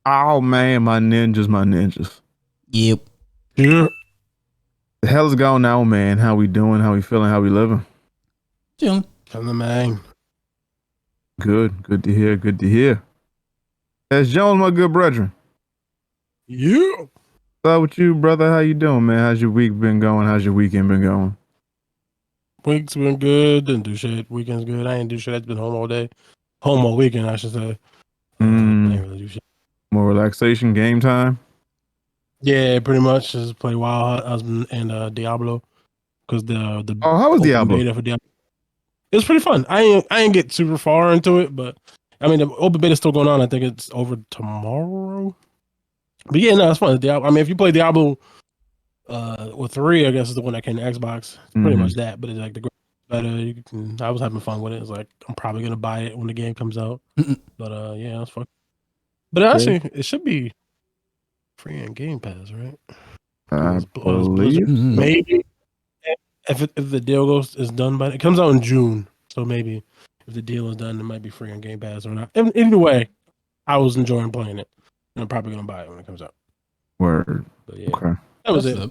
Oh man, my ninjas, my ninjas. Yep. Yeah. The hell's going on, man? How we doing? How we feeling? How we living? Chilling. From the man. Good. Good to hear. Good to hear. That's Jones, my good brethren. Yeah. What's up with you, brother? How you doing, man? How's your week been going? How's your weekend been going? Week's been good. Didn't do shit. Weekend's good. I ain't do shit. I've been home all day. Home all weekend, I should say. I ain't really do shit. More relaxation, game time. Yeah, pretty much. Just play Wild Husband and Diablo. Because the How was open Diablo? beta for Diablo. It was pretty fun. I ain't get super far into it, but I mean the open beta is still going on. I think it's over tomorrow. But yeah, no, it's fun. Diablo. I mean, if you play Diablo with 3, I guess is the one that came to Xbox. It's pretty much that, but it's like the better. I was having fun with it. It's like I'm probably gonna buy it when the game comes out. But yeah, it's fun. But actually, it should be free on Game Pass, right? I believe Blizzard, maybe if the deal is done by it comes out in June, so maybe if the deal is done, it might be free on Game Pass or not. Either way, I was enjoying playing it, and I'm probably gonna buy it when it comes out. Word. But yeah, Okay. that was it.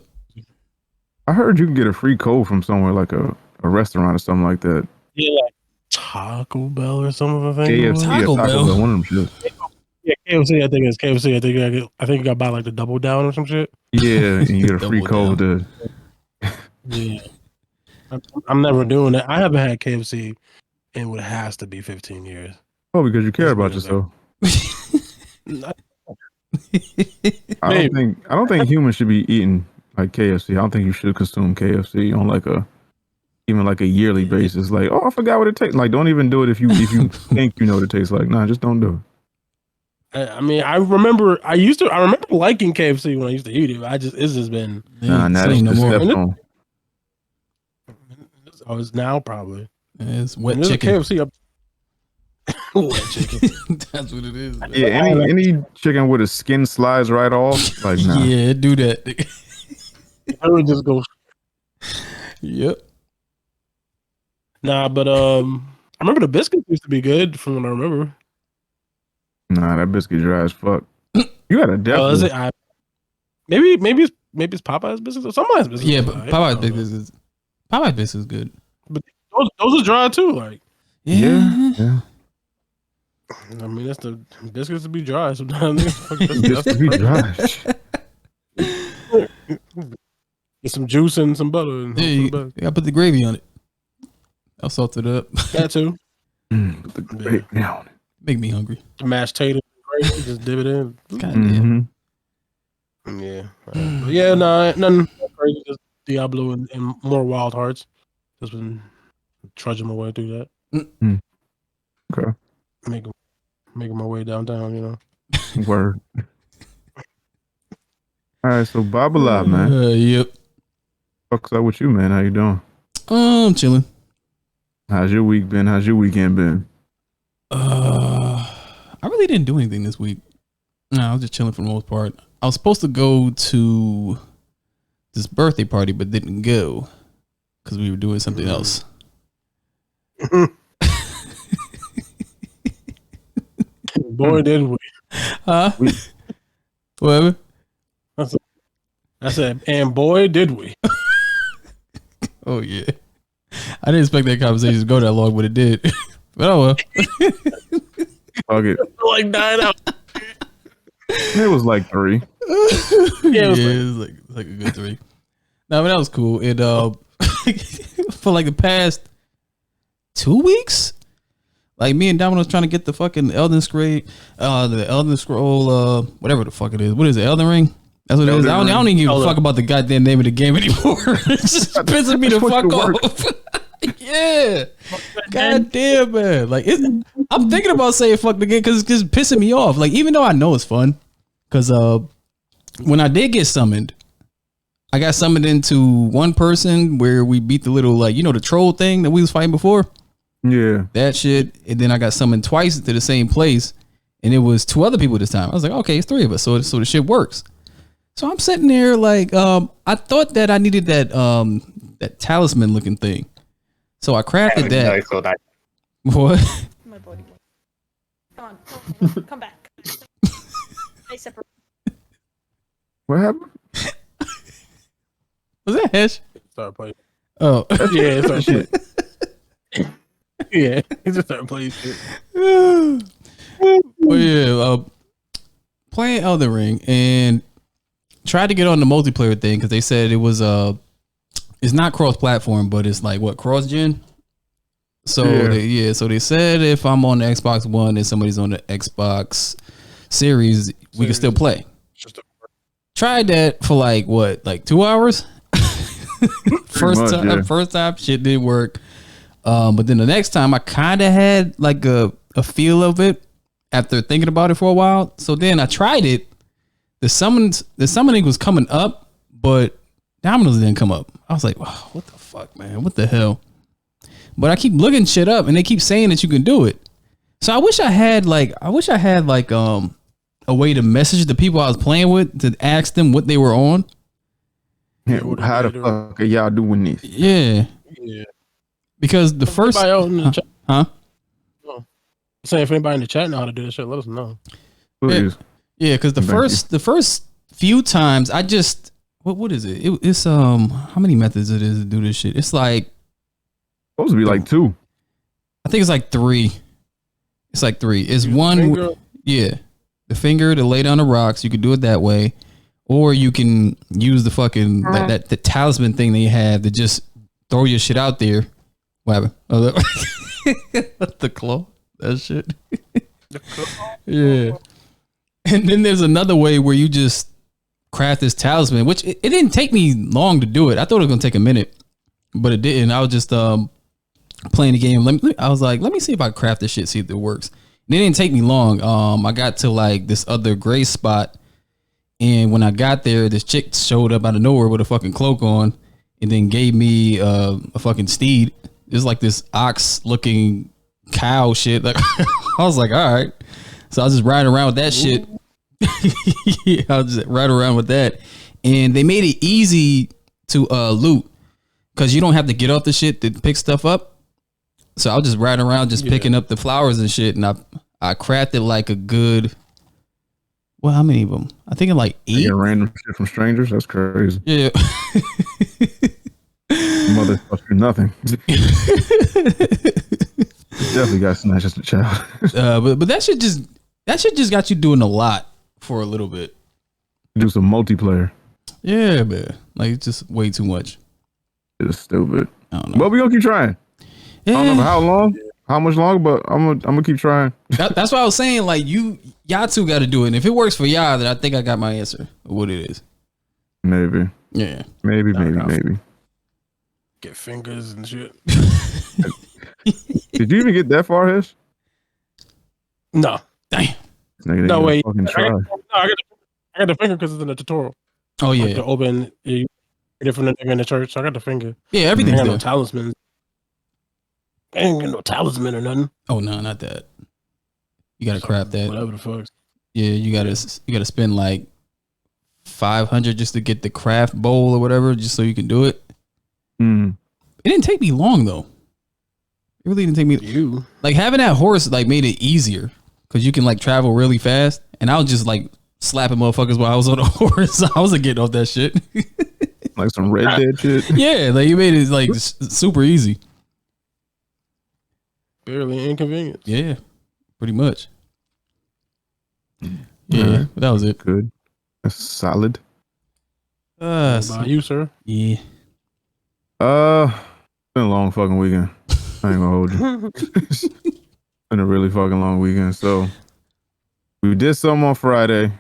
I heard you can get a free code from somewhere like a restaurant or something like that. Yeah, like Taco Bell or something. I think. KFC, Taco Bell. one of them shit. Yeah, KFC. I think it's KFC. I think you got to buy like the double down or some shit. Yeah, and you get a free Double code to. Yeah, I'm never doing that. I haven't had KFC in what has to be 15 years. Oh, because you care about yourself. I don't think humans should be eating like KFC. I don't think you should consume KFC on like even like a yearly basis. Like, oh, I forgot what it tastes like. Don't even do it if you think you know what it tastes like. Nah, just don't do it. I mean, I remember liking KFC when I used to eat it. It's just been Nah, that's no just more. stepped on. Oh, it's now probably. It's wet There's chicken. a KFC up. Wet chicken. That's what it is. Man. Yeah, any chicken with a skin slides right off, like nah. Yeah, do that. I would just go. Yep. Nah, but I remember the biscuits used to be good from what I remember. Nah, that biscuit dry as fuck. You gotta definitely. Is it? Maybe it's Popeye's biscuits or somebody's biscuits. Yeah, but Popeye's biscuits is good. But those are dry too. Like yeah. I mean, that's the biscuits to be dry sometimes. Biscuits to be dry. Get some juice and some butter. And Yeah, you gotta put the gravy on it. I'll salt it up. That too. Put the gravy on it. Make me hungry. Mashed potatoes, gravy, just dip it in. Goddamn. Yeah. But yeah, nothing crazy. Just Diablo and more Wild Hearts. Just been trudging my way through that. Okay. Making my way downtown, you know. Word. All right, so Bob alive, man. Yep. What's up with you, man? How you doing? I'm chilling. How's your week been? How's your weekend been? I really didn't do anything this week. No, I was just chilling for the most part. I was supposed to go to this birthday party, but didn't go because we were doing something else. Boy, did we. Huh? Whatever. I said, and boy, did we. Oh, yeah. I didn't expect that conversation to go that long, but it did. But oh well. Fuck it. Like 9 hours. It was like 3. Yeah, it was like a good 3. No, but that was cool. And for like the past 2 weeks, like me and Domino's trying to get the fucking Elden Scroll, whatever the fuck it is. What is it? Elden Ring? That's what it is. I don't even give a fuck about the goddamn name of the game anymore. It's just pissing me the fuck off. Yeah. God damn, man. Like, I'm thinking about saying fuck the game because it's pissing me off. Like, even though I know it's fun, because when I did get summoned, I got summoned into one person where we beat the little, like, you know, the troll thing that we was fighting before. Yeah. That shit. And then I got summoned twice to the same place. And it was 2 other people this time. I was like, okay, it's 3 of us. So the shit works. So I'm sitting there like, I thought that I needed that talisman looking thing. So I crafted that. What? My body. Come on, come back. What happened? Was that Hesh? Start playing. Oh, Yeah, it's our shit. Yeah, he just started playing shit. Well, yeah, playing Elden Ring and tried to get on the multiplayer thing because they said it was it's not cross-platform, but it's like what, cross-gen. So so they said if I'm on the Xbox One and somebody's on the Xbox Series, we can still play. Tried that for like what, like 2 hours. First time, shit didn't work. But then the next time, I kind of had like a feel of it after thinking about it for a while. So then I tried it. The summoning was coming up, but dominoes didn't come up. I was like, oh, what the fuck, man? What the hell? But I keep looking shit up, and they keep saying that you can do it. So I wish I had like a way to message the people I was playing with to ask them what they were on. Yeah, how the fuck are y'all doing this? Yeah. Because the first, huh? Saying if anybody in the chat know how to do this shit, let us know. Please. Yeah, because the first few times I just what is it? It's how many methods it is to do this shit? It's like supposed to be like 2. I think it's like 3. It's like 3. It's one. The finger to lay down the rocks. You could do it that way, or you can use the fucking the talisman thing that you have to just throw your shit out there. What happened? Oh, the claw. That shit. Yeah. And then there's another way where you just craft this talisman, which it didn't take me long to do it. I thought it was gonna take a minute, but it didn't. I was just playing the game. I was like, let me see if I can craft this shit, see if it works. And it didn't take me long. I got to like this other gray spot, and when I got there, this chick showed up out of nowhere with a fucking cloak on, and then gave me a fucking steed. It was like this ox looking cow shit. Like I was like, all right. So I was just riding around with that shit. Yeah, I was just riding around with that. And they made it easy to loot because you don't have to get off the shit to pick stuff up. So I was just riding around just picking up the flowers and shit. And I crafted like a good, well, how many of them? I think like 8. Random shit from strangers. That's crazy. Yeah. Motherfucker, nothing. Definitely got snatched as a child. But that shit just got you doing a lot for a little bit. Do some multiplayer. Yeah, man. Like it's just way too much. It's stupid. I don't know. But we gonna keep trying. Yeah. I don't know how long, how much longer, but I'm gonna keep trying. That's why I was saying, like y'all two got to do it. And if it works for y'all, then I think I got my answer of what it is. Maybe. Yeah. Maybe. Get fingers and shit. Did you even get that far, Hish? No. Damn. No way. I got the finger because it's in the tutorial. Oh yeah. Like to open you get it from the nigga in the church. So I got the finger. Yeah, everything's there. No talisman. I ain't got no talisman or nothing. Oh no, not that. You gotta craft that. Whatever the fuck. Yeah, you gotta spend like 500 just to get the craft bowl or whatever, just so you can do it. Mm. It didn't take me long though. It really didn't take me. Like having that horse like made it easier because you can like travel really fast, and I was just like slapping motherfuckers while I was on the horse. I wasn't getting off that shit. Like some Red Dead shit. Yeah, like you made it like super easy. Barely inconvenience. Yeah, pretty much. Yeah, right. That was it. Good. That's solid. About you, sir? Yeah. Been a long fucking weekend. I ain't gonna hold you. Been a really fucking long weekend. So we did some on Friday,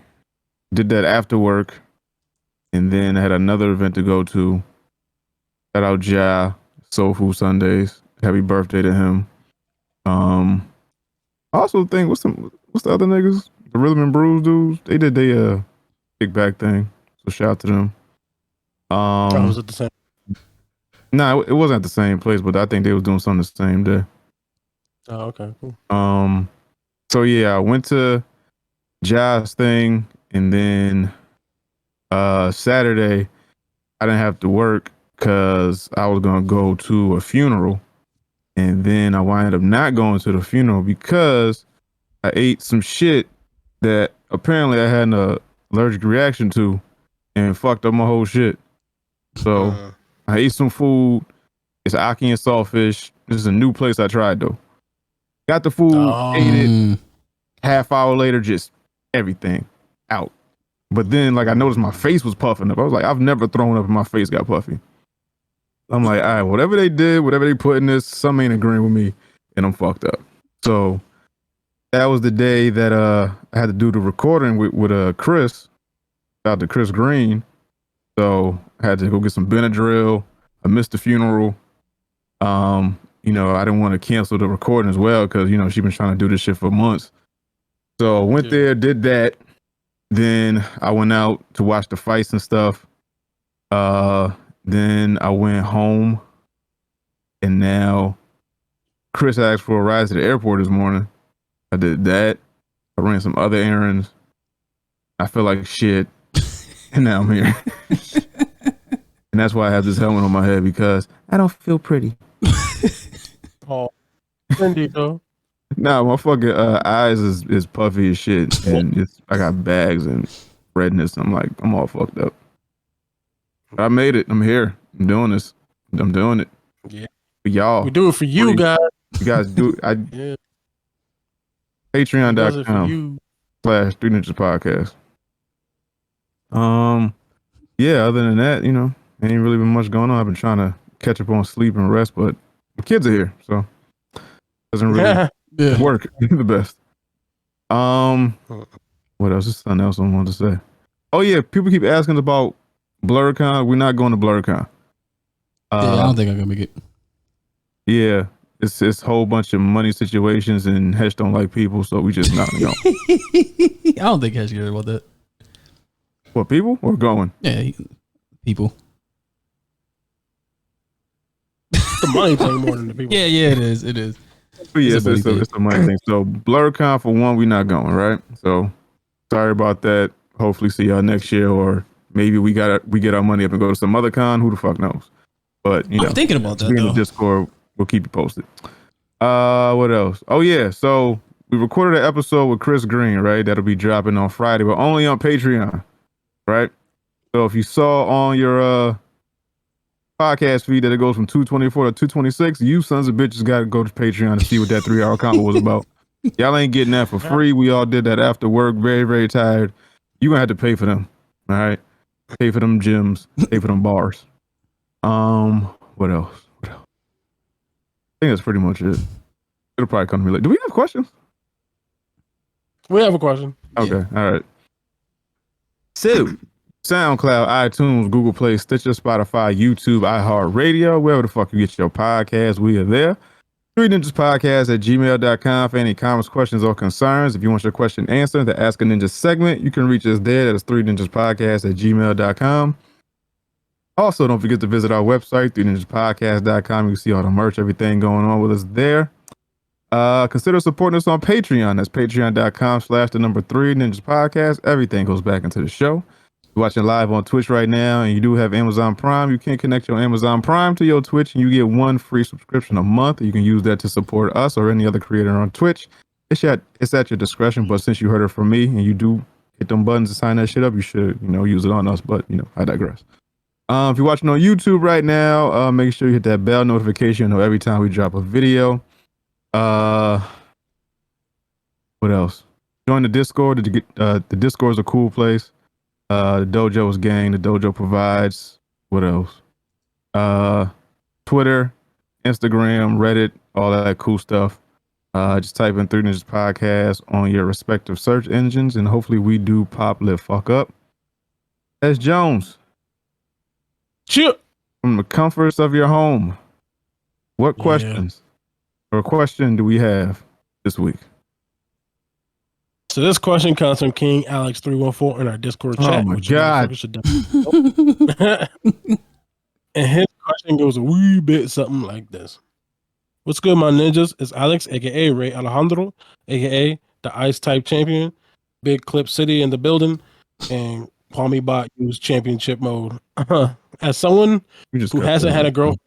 did that after work, and then I had another event to go to. Shout out Ja, Soul Food Sundays. Happy birthday to him. I also think what's the other niggas? The Rhythm and Brews dudes. They did their big back thing. So shout out to them. Was it the same? No, it wasn't at the same place, but I think they was doing something the same day. Oh, okay, cool. So yeah, I went to Ja's thing, and then Saturday I didn't have to work because I was gonna go to a funeral, and then I wound up not going to the funeral because I ate some shit that apparently I had an allergic reaction to, and fucked up my whole shit. So I ate some food. It's Aki and Saltfish. This is a new place I tried though. Got the food, ate it. Half hour later, just everything out. But then, like, I noticed my face was puffing up. I was like, I've never thrown up and my face got puffy. I'm like, all right, whatever they did, whatever they put in this, something ain't agreeing with me, and I'm fucked up. So that was the day that I had to do the recording with Chris, out to Chris Green. So I had to go get some Benadryl. I missed the funeral. You know, I didn't want to cancel the recording as well because, you know, she's been trying to do this shit for months. So I went there, did that. Then I went out to watch the fights and stuff. Then I went home. And now Chris asked for a ride to the airport this morning. I did that. I ran some other errands. I feel like shit. And now I'm here. And that's why I have this helmet on my head, because I don't feel pretty. Oh, indeed, though. Nah, my fucking eyes is puffy as shit, and I got bags and redness. I'm like, I'm all fucked up. But I made it. I'm here. I'm doing this. I'm doing it. Yeah, for y'all. We do it for you guys. You guys do. Yeah. Patreon.com/3 Ninjas Podcast. Yeah. Other than that, you know, ain't really been much going on. I've been trying to catch up on sleep and rest, but the kids are here, so doesn't really. Work the best. What else? There's something else I wanted to say. Oh yeah, people keep asking about BlurCon. We're not going to BlurCon. I don't think I'm gonna make it. Yeah, it's a whole bunch of money situations, and Hesh don't like people, so we just not going. I don't think Hesh cares about that. What, people or going? Yeah, people. The money thing more than the people. Yeah, it is. It is. But yeah, it's a money thing. So BlurCon for one, we not going, right? So sorry about that. Hopefully see y'all next year, or maybe we get our money up and go to some other con. Who the fuck knows? But you know, I'm thinking about that. Be in the Discord. We'll keep you posted. What else? Oh yeah, so we recorded an episode with Chris Green, right? That'll be dropping on Friday, but only on Patreon, right? So if you saw on your podcast feed that it goes from 224 to 226, you sons of bitches got to go to Patreon to see what that 3 hour combo was about. Y'all ain't getting that for free. We all did that after work, very, very tired. You gonna have to pay for them. All right, pay for them gyms, pay for them bars. What else? I think that's pretty much it. It'll probably come to me later. Do we have questions? We have a question. Okay, all right. So SoundCloud, iTunes, Google Play, Stitcher, Spotify, YouTube, iHeartRadio, wherever the fuck you get your podcast, we are there. 3ninjaspodcast@gmail.com for any comments, questions, or concerns. If you want your question answered, the Ask a Ninja segment, you can reach us there. That is 3ninjaspodcast@gmail.com. Also, don't forget to visit our website, 3ninjaspodcast.com. You can see all the merch, everything going on with us there. Consider supporting us on Patreon. That's patreon.com/3 Ninjas Podcast. Everything goes back into the show. You're watching live on Twitch right now, and you do have Amazon Prime. You can connect your Amazon Prime to your Twitch, and you get one free subscription a month. You can use that to support us or any other creator on Twitch. It's at your discretion, but since you heard it from me and you do hit them buttons to sign that shit up, you should, use it on us. But I digress. If you're watching on YouTube right now, make sure you hit that bell notification every time we drop a video. What else? Join the Discord. The Discord is a cool place. The Dojo's gang. The Dojo provides. What else? Twitter, Instagram, Reddit, all that cool stuff. Just type in 3 Ninjas Podcast on your respective search engines, and hopefully we do pop lit fuck up. That's Jones. Cheer. From the comforts of your home. What questions or question do we have this week? So this question comes from King Alex 314 in our Discord chat. Oh my God. And his question goes a wee bit something like this. What's good, my ninjas? It's Alex, aka Ray Alejandro, aka the Ice Type Champion, Big Clip City in the building, and Call Me Bot use championship mode. As someone who hasn't had a girlfriend,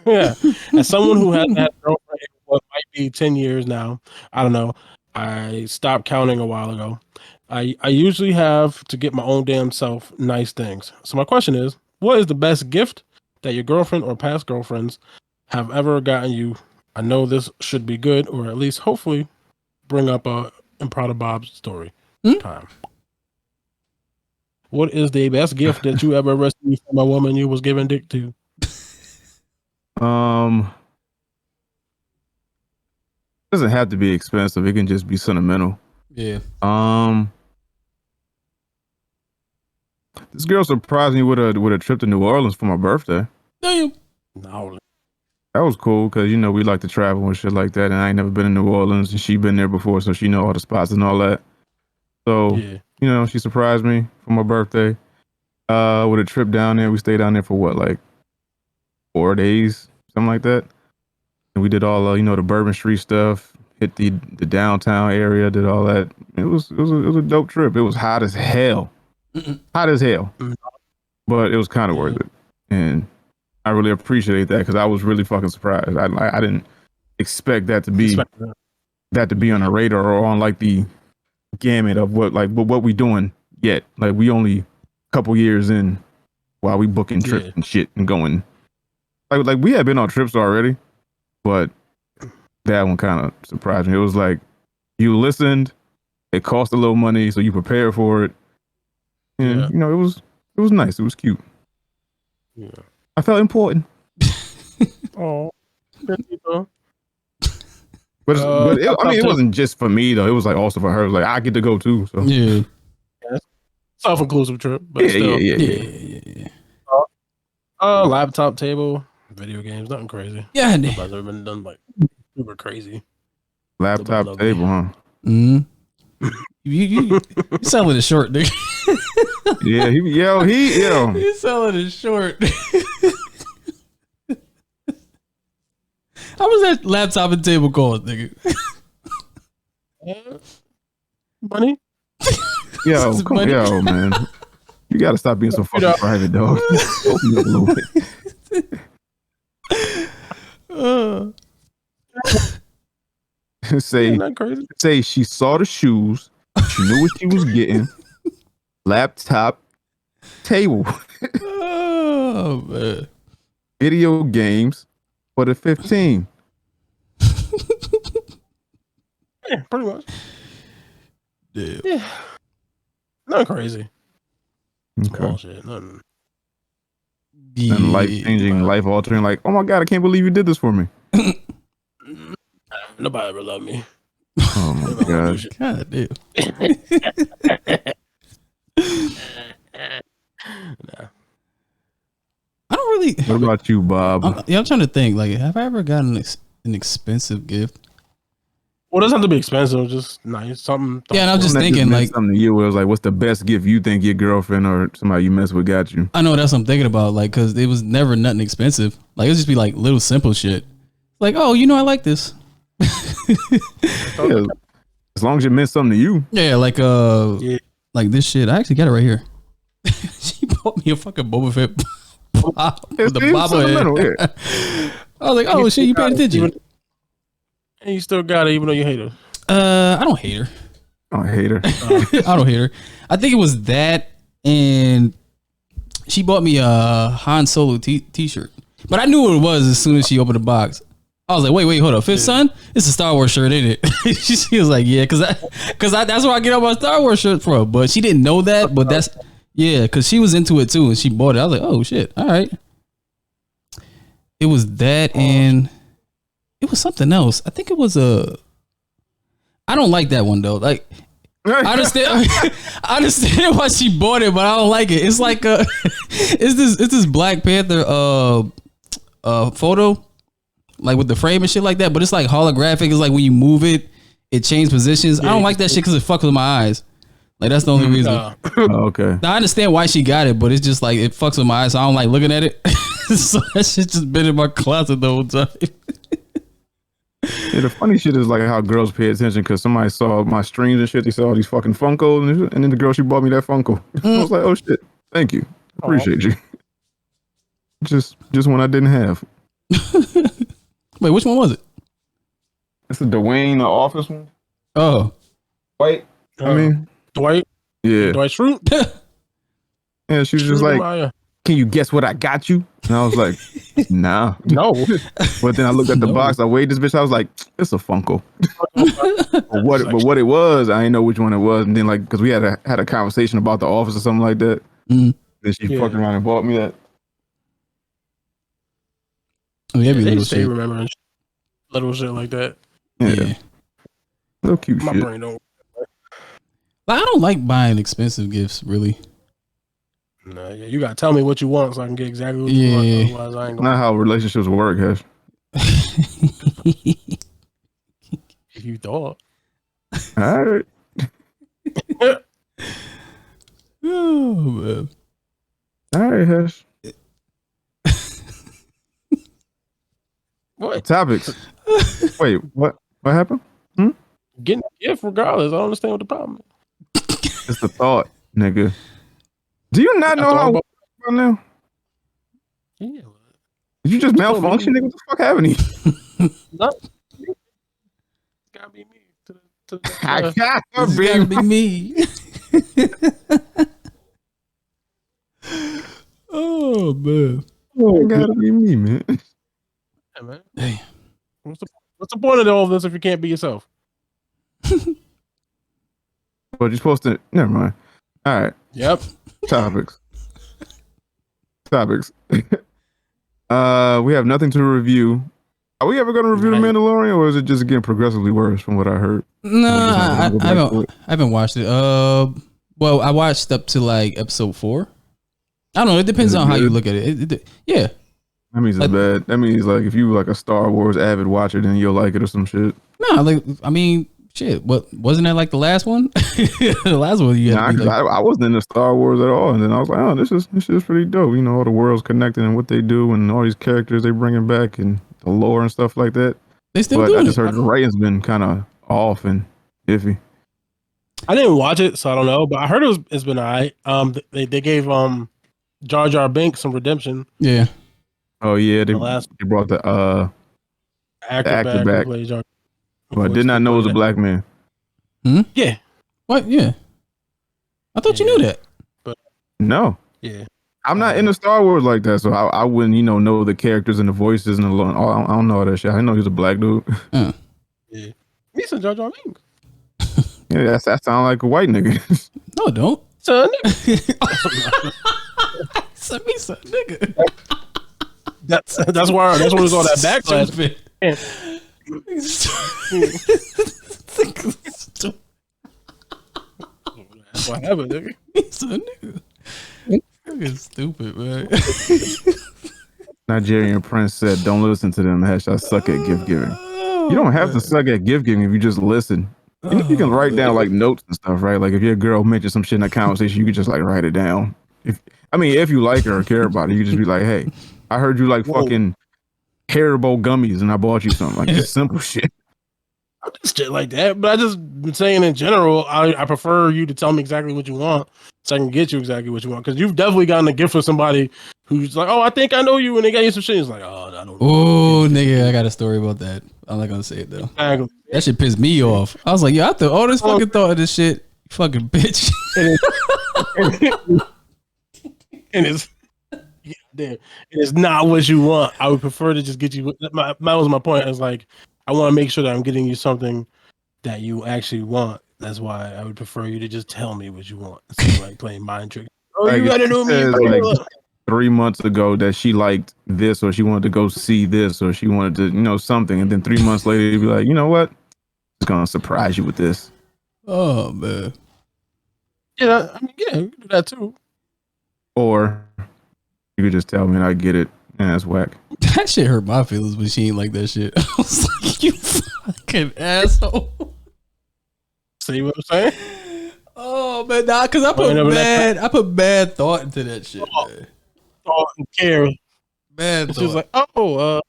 as someone who hasn't had a girlfriend in what might be 10 years now, I don't know. I stopped counting a while ago. I usually have to get my own damn self nice things. So my question is, what is the best gift that your girlfriend or past girlfriends have ever gotten you? I know this should be good, or at least hopefully bring up a I'm proud of Bob's story time. What is the best gift that you ever received from a woman you was giving dick to? Doesn't have to be expensive. It can just be sentimental. Yeah. This girl surprised me with a trip to New Orleans for my birthday. Damn. No. That was cool because we like to travel and shit like that, and I ain't never been in New Orleans, and she been there before, so she know all the spots and all that. So she surprised me for my birthday with a trip down there. We stayed down there for what, like 4 days, something like that. And we did all the Bourbon Street stuff, hit the downtown area, did all that. It was a dope trip. It was hot as hell, hot as hell, but it was kind of worth it, and I really appreciate that because I was really fucking surprised. I didn't expect that to be on a radar or on like the gamut of what we doing yet. Like we only a couple years in while we booking trips and shit and going. Like we had been on trips already, but that one kind of surprised me. It was like you listened, it cost a little money, so you prepared for it. And it was nice. It was cute. Yeah. I felt important. Oh, but it wasn't just for me though. It was like also for her. It was like I get to go too. So yeah. Self-inclusive trip, but Yeah. Laptop table, video games, nothing crazy. Yeah, nothing's ever been done like super crazy. Laptop table, huh? Mm-hmm. You selling it short, nigga. Yeah, You selling it short. How was that laptop and table cost, nigga? Money? Yo, yo, man. You gotta stop being so fucking private, dog. Open up a little bit. Say she saw the shoes. She knew what she was getting. Laptop, table. Oh, man. Video games for the 15. Yeah, pretty much. Damn. Yeah. Nothing crazy. Okay. Bullshit. Nothing. And life-changing, life-altering. Like, oh my God, I can't believe you did this for me. Nobody ever loved me. Oh my God. God damn. Nah. I don't really. What about you, Bob? I'm trying to think. Like, have I ever gotten an expensive gift? Well, it doesn't have to be expensive. Just nice, something. Yeah, and I'm just thinking, like, something to you. It was like, what's the best gift you think your girlfriend or somebody you mess with got you? I know that's what I'm thinking about. Like, because it was never nothing expensive. Like, it would just be like little simple shit. Like, oh, I like this. Yeah, as long as it meant something to you. Yeah, like like this shit. I actually got it right here. She bought me a fucking Boba Fett. The bobblehead. I was like, oh shit, you paid attention. And you still got it, even though you hate her. I don't hate her. I hate her. I don't hate her. I think it was that, and she bought me a Han Solo t-shirt. But I knew what it was as soon as she opened the box. I was like, wait, hold up, Fifth Son? It's a Star Wars shirt, ain't it? She was like, yeah, because that's where I get all my Star Wars shirt from. But she didn't know that. But that's because she was into it too, and she bought it. I was like, oh shit, all right. It was that, and it was something else. I think it was I don't like that one though. Like, I understand why she bought it, but I don't like it. It's like it's this Black Panther photo, like with the frame and shit like that. But it's like holographic. It's like when you move it, it changes positions. Yeah, I don't like that shit because it fucks with my eyes. Like, that's the only reason. Okay. Now, I understand why she got it, but it's just like it fucks with my eyes, so I don't like looking at it. So that shit just been in my closet the whole time. Yeah, the funny shit is like how girls pay attention because somebody saw my streams and shit. They saw all these fucking Funkos, and then the girl, she bought me that Funko. I was like, oh shit, thank you, appreciate you. Just one I didn't have. Wait, which one was it? It's the Dwayne, the Office one. Oh, wait. I mean, Dwight Schrute. And she was just like, "Can you guess what I got you?" And I was like, "Nah, no." But then I looked at the box. I weighed this bitch. I was like, "It's a Funko." But what it was, I didn't know which one it was. And then like, because we had a conversation about The Office or something like that. Then she fucked around and bought me that. Oh, yeah, they stay remembering little shit like that. Yeah. Little cute My shit. brain don't. I don't like buying expensive gifts, really. No, yeah, you gotta tell me what you want so I can get exactly what you want. Otherwise, I ain't gonna. Not how relationships work, Hesh. If you thought. All right. Oh man. All right, Hesh. What topics? Wait, what happened? Getting a gift regardless. I don't understand what the problem is. It's the thought, nigga. Do you not know how right now? Yeah. Did you just malfunction, nigga? What the fuck happened to you? No. It's gotta be me. Gotta be me. Oh man. It gotta be me, man. Yeah, man. Hey. What's the point of all of this if you can't be yourself? But you're supposed to. Never mind. All right. Yep. Topics. We have nothing to review. Are we ever going to review The Mandalorian, or is it just getting progressively worse from what I heard? No, I haven't watched it. Well, I watched up to like episode 4. I don't know. It depends on how you look at it. Yeah. That means it's bad. That means like if you like a Star Wars avid watcher, then you'll like it or some shit. No, like I mean, shit. What wasn't that like the last one? The last one you had. I wasn't into Star Wars at all, and then I was like, oh, this is pretty dope. You know, all the worlds connected and what they do, and all these characters they bringing back, and the lore and stuff like that. They still do. But I just heard the writing's been kind of off and iffy. I didn't watch it, so I don't know. But I heard it's been alright. They gave Jar Jar Binks some redemption. Yeah. Oh yeah, they brought the actor back. But I did not know it was a black man. Yeah. What? Yeah. I thought you knew that. But no. Yeah. I'm not into Star Wars like that, so I wouldn't, know the characters and the voices and I don't know all that shit. I know he's a black dude. Yeah. Me some Jar Jar Binks. Yeah, that sounds like a white nigga. No, it don't. Son. Send me some nigga. That's why there's all that backlash. That's what happened, nigga. He's a nigga. Nigga's stupid, man. Nigerian Prince said, "Don't listen to them. I suck at gift giving." You don't have to suck at gift giving if you just listen. You can write down like notes and stuff, right? Like if your girl mentions some shit in a conversation, you can just like write it down. If you like her or care about it, you can just be like, "Hey, I heard you like fucking Haribo gummies, and I bought you something." Like just simple shit. I'm just shit like that, but I just been saying in general, I prefer you to tell me exactly what you want, so I can get you exactly what you want. Because you've definitely gotten a gift from somebody who's like, "Oh, I think I know you," and they got you some shit. It's like, "Oh, I don't know." Oh, nigga, I got a story about that. I'm not gonna say it though. Exactly. That shit pissed me off. I was like, "Yo, I thought all this fucking thought of this shit, you fucking bitch." And it's not what you want. I would prefer to just get you. That was my point. I was like, I want to make sure that I'm getting you something that you actually want. That's why I would prefer you to just tell me what you want instead of like playing mind trick. Oh, like, you gotta know me. Like 3 months ago that she liked this, or she wanted to go see this, or she wanted to, something, and then 3 months later you'd be like, you know what? I'm just gonna surprise you with this. Oh man. Yeah, I mean, yeah, you can do that too. Or you could just tell me and I get it. And that's whack. That shit hurt my feelings when she ain't like that shit. I was like, you fucking asshole. See what I'm saying? Oh man, nah, because I put bad thought into that shit. Man. Thought and care. Bad. She was like, oh,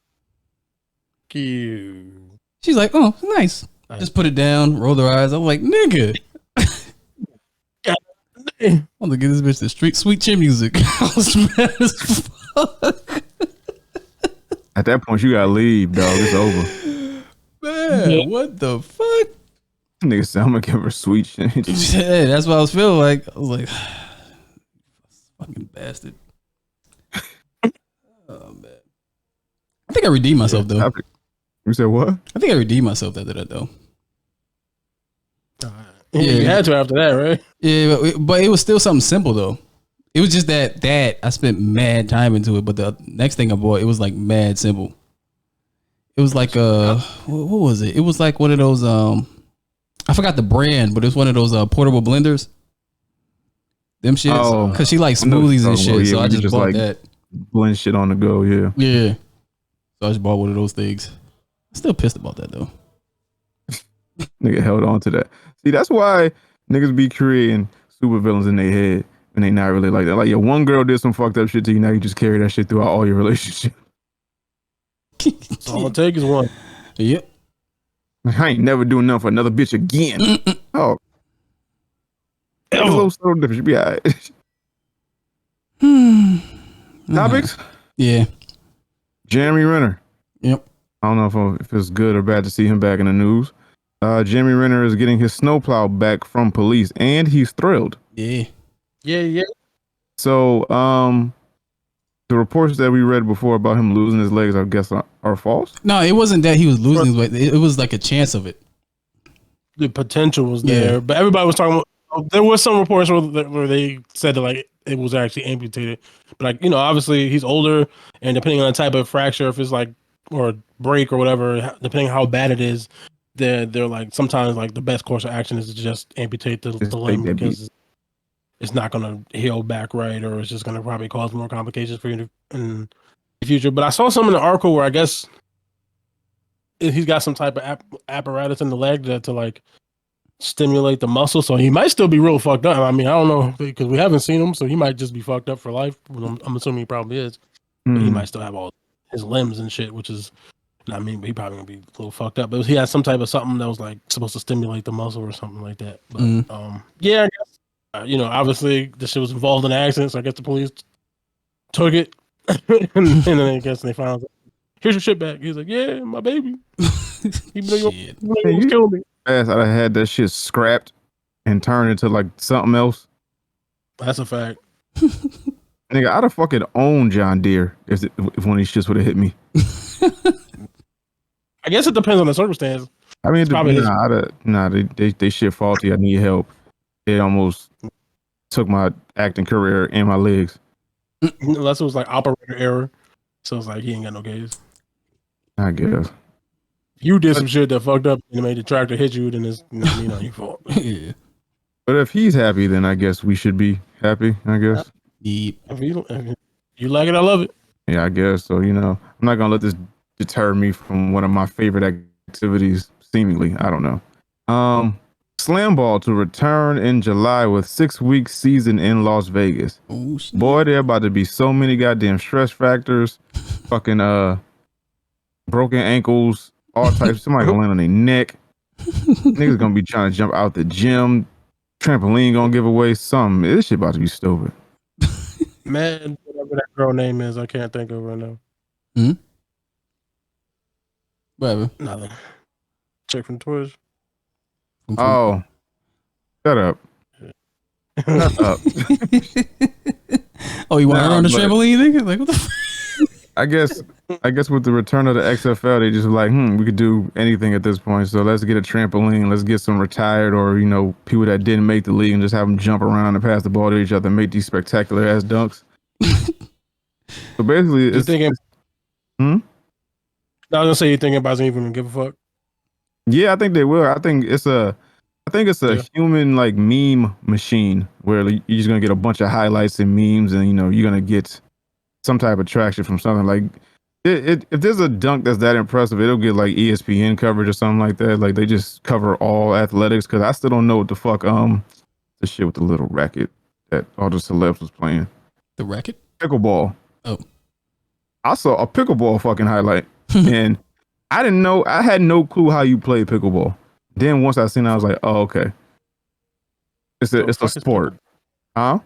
cute. She's like, oh, nice. Just put it down, rolled her eyes. I'm like, nigga. I'm gonna give this bitch the street sweet chin music. I was mad as fuck. At that point, you gotta leave, dog. It's over. Man, what the fuck? Nigga said, I'm gonna give her sweet shit. Yeah, that's what I was feeling like. I was like, fucking bastard. Oh man. I think I redeemed myself though. You said what? I think I redeemed myself after that though. Yeah, you had to after that, right? Yeah, but it was still something simple though. It was just that I spent mad time into it, but the next thing I bought, it was like mad simple. It was like what was it? It was like one of those I forgot the brand, but it's one of those portable blenders. Them shits, cause she likes smoothies and shit, so I just bought that. Blend shit on the go, yeah. Yeah. So I just bought one of those things. I'm still pissed about that though. Nigga held on to that. See, that's why niggas be creating super villains in their head when they not really like that. Like, your one girl did some fucked up shit to you, now you just carry that shit throughout all your relationships. All it takes is one. Yep. I ain't never doing nothing for another bitch again. Oh. A little subtle difference. You be all right. Topics? Yeah. Jeremy Renner. Yep. I don't know if it's good or bad to see him back in the news. Jeremy Renner is getting his snowplow back from police, and he's thrilled. Yeah. Yeah. So, the reports that we read before about him losing his legs, I guess, are false. No, it wasn't that he was losing his weight. It was like a chance of it. The potential was there, but everybody was talking about. There was some reports where they said that like it was actually amputated, but like obviously he's older, and depending on the type of fracture, if it's like or break or whatever, depending on how bad it is, they're like sometimes like the best course of action is to just amputate the limb because it's not going to heal back right, or it's just going to probably cause more complications for you in the future. But I saw some in the article where I guess he's got some type of apparatus in the leg to like stimulate the muscle, so he might still be real fucked up. I mean, I don't know because we haven't seen him, so he might just be fucked up for life. I'm assuming he probably is, but he might still have all his limbs and shit, which is, I mean, he probably gonna be a little fucked up. But he had some type of something that was like supposed to stimulate the muscle or something like that. But yeah, I guess obviously this shit was involved in an accident, so I guess the police took it, and then I guess they found, here's your shit back. He's like, yeah, my baby. Even though you killed me. I'd have had that shit scrapped and turned into like something else. That's a fact. Nigga, I'd have fucking owned John Deere if one of these shits would have hit me. I guess it depends on the circumstance. I mean, they shit faulty. I need help. It almost took my acting career and my legs. Unless it was like operator error. So it's like he ain't got no case. I guess. You did some shit that fucked up and made the tractor hit you, then it's not your fault. Yeah. But if he's happy, then I guess we should be happy, I guess. Yep. If you like it, I love it. Yeah, I guess. So, I'm not going to let this deter me from one of my favorite activities, seemingly. I don't know. Slam ball to return in July with 6-week season in Las Vegas. Oh, shit. Boy, there about to be so many goddamn stress factors. Fucking broken ankles. All types. Somebody gonna land on their neck. Niggas gonna be trying to jump out the gym. Trampoline gonna give away something. This shit about to be stupid. Man, whatever that girl name is, I can't think of right now. Whatever. Nothing. Check from Twitch. Oh. Shut up. Shut up. Oh, you want her on the trampoline, nigga? Like, what the fuck? I guess with the return of the XFL, they just were like, we could do anything at this point. So let's get a trampoline. Let's get some retired or, people that didn't make the league and just have them jump around and pass the ball to each other and make these spectacular ass dunks. So basically, it's thinking. I was gonna say, you thinking about even gonna give a fuck? Yeah, I think they will. I think it's a human like meme machine where you're just gonna get a bunch of highlights and memes, and you're gonna get some type of traction from something like it. If there's a dunk that's that impressive, it'll get like ESPN coverage or something like that. Like they just cover all athletics, because I still don't know what the fuck the shit with the little racket that all the celebs was playing. The racket? Pickleball. Oh. I saw a pickleball fucking highlight and I didn't know. I had no clue how you play pickleball. Then once I seen it, I was like, oh, okay. It's a sport. Huh?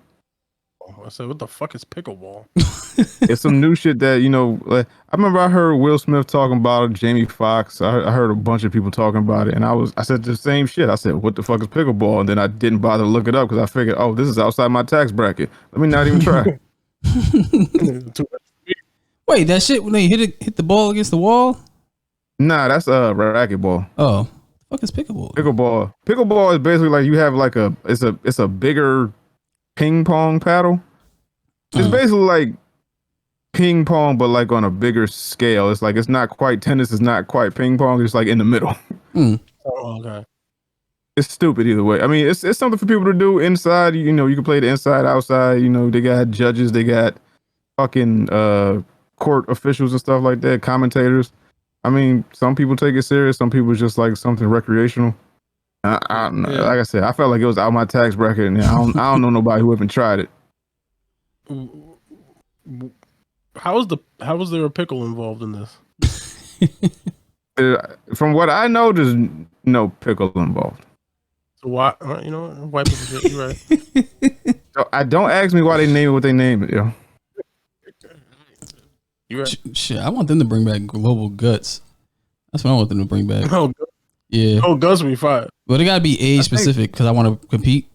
I said, what the fuck is pickleball? It's some new shit that, like, I remember I heard Will Smith talking about it, Jamie Foxx. I heard a bunch of people talking about it, and I said the same shit. I said, what the fuck is pickleball? And then I didn't bother to look it up because I figured, oh, this is outside my tax bracket. Let me not even try. Wait, that shit when they hit the ball against the wall? Nah, that's racquetball. Oh, what the fuck is pickleball? Pickleball is basically like you have like it's a bigger ping pong paddle. It's basically like ping pong, but like on a bigger scale. It's like it's not quite tennis. It's not quite ping pong. It's like in the middle. Oh, okay. It's stupid either way. I mean, it's something for people to do inside. You can play the inside, outside. They got judges. They got fucking court officials and stuff like that. Commentators. I mean, some people take it serious. Some people just like something recreational. I don't know. Like I said, I felt like it was out of my tax bracket, and I don't know nobody who even tried it. How was there a pickle involved in this? From what I know, there's no pickle involved. So why? White people shit. You right. So don't ask me why they name it what they name it, yo. You right. Shit, I want them to bring back global guts. That's what I want them to bring back. Oh, yeah. Oh, guts will be fine. But it gotta be age specific because I want to compete.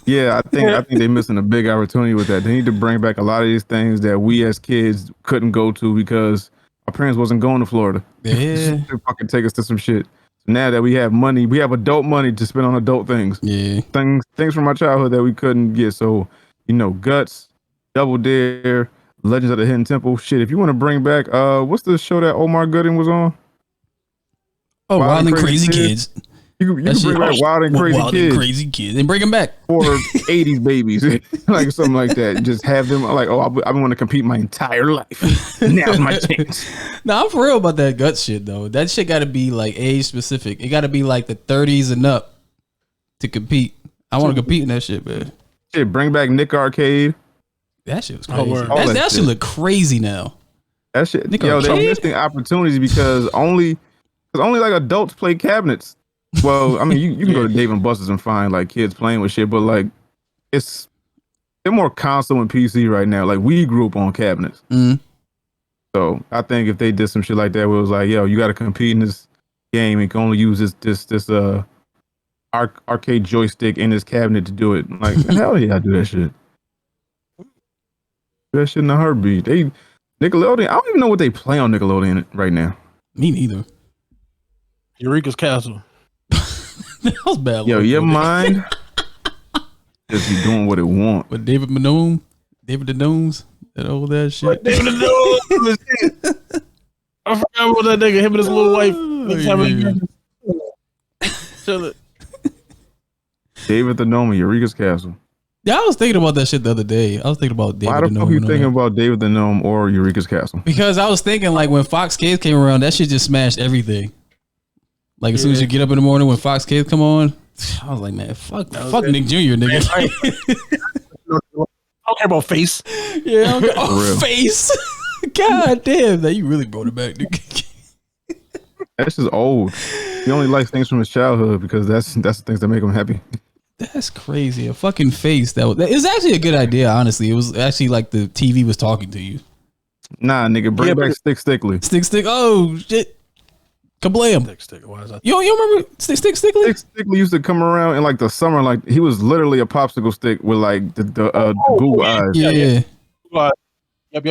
Yeah, I think they're missing a big opportunity with that. They need to bring back a lot of these things that we as kids couldn't go to because our parents wasn't going to Florida. Yeah. They fucking take us to some shit. So now that we have money, we have adult money to spend on adult things. Yeah. Things from our childhood that we couldn't get. So, Guts, Double Dare, Legends of the Hidden Temple. Shit, if you want to bring back what's the show that Omar Gooding was on? Oh, Wild and Crazy Kids. You can bring back Wild and Crazy Kids and bring them back. Or 80s babies, like something like that. Just have them like, oh, I've been want to compete my entire life. Now's my chance. No, I'm for real about that gut shit though. That shit got to be like age specific. It got to be like the 30s and up to compete. I want to compete in that shit, man. Shit, bring back Nick Arcade. That shit was crazy. That shit look crazy now. That shit, they're missing opportunities because only like adults play cabinets. Well, I mean, you can go to Dave and Buster's and find like kids playing with shit, but like they're more console and PC right now. Like we grew up on cabinets. Mm-hmm. So I think if they did some shit like that, where it was like, yo, you got to compete in this game and can only use this arcade joystick in this cabinet to do it. Like hell yeah, I do that shit. Do that shit in a heartbeat. Nickelodeon. I don't even know what they play on Nickelodeon right now. Me neither. Eureka's Castle. That was bad. Yo, your mind just be doing what it want. With David the Dooms, that old ass shit. Like David the Dooms. I forgot what that nigga, him and his little wife. Chill it. David the Gnome, Eureka's Castle. Yeah, I was thinking about that shit the other day. I was thinking about David the Gnome. Why the fuck you thinking about David the Gnome or Eureka's Castle? Because I was thinking like when Fox Kids came around, that shit just smashed everything. Like as soon as you get up in the morning when Fox Kids come on, I was like, man, fuck Nick Jr. nigga. I don't care about face. Yeah, face. God damn, that you really brought it back, nigga. That's just old. He only likes things from his childhood because that's the things that make him happy. That's crazy. A fucking face. It was actually a good idea, honestly. It was actually like the TV was talking to you. Nah, nigga, bring back Stickly. Stick. Oh shit. Kablam. Stick. Why is that? You remember Stickly? Stickly used to come around in like the summer, like he was literally a popsicle stick with like the Google eyes. Yeah. Yep.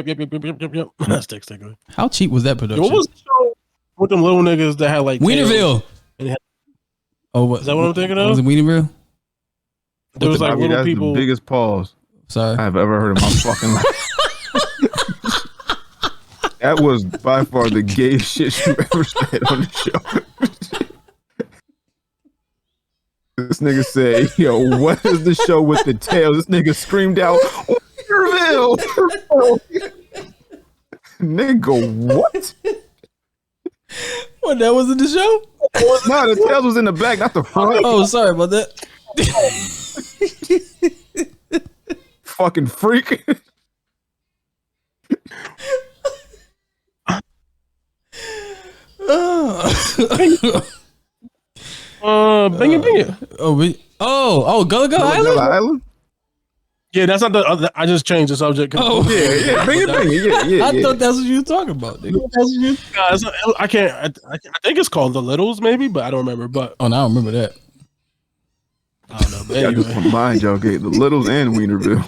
Stickly. How cheap was that production? What was the show with them little niggas that had like Weinerville? Oh, what? Is that what I'm thinking of? Was it Weinerville? There was like little people. The biggest pause I've ever heard in my fucking life. That was by far the gayest shit you ever said on the show. This nigga said, yo, what is the show with the tail? This nigga screamed out, Weinerville! Nigga, what? What, that wasn't the show? No, the tails was in the back, not the front. Oh, sorry about that. Fucking freak. Bing it. Gullah Gullah Island? Yeah, that's not the. I just changed the subject. Oh, yeah. Bring it. Yeah. I thought that's what you were talking about, nigga. I can't. I think it's called The Littles, maybe, but I don't remember. But Oh, now I remember that. I don't know. But Y'all just anyway, combined y'all get the Littles and Weinerville.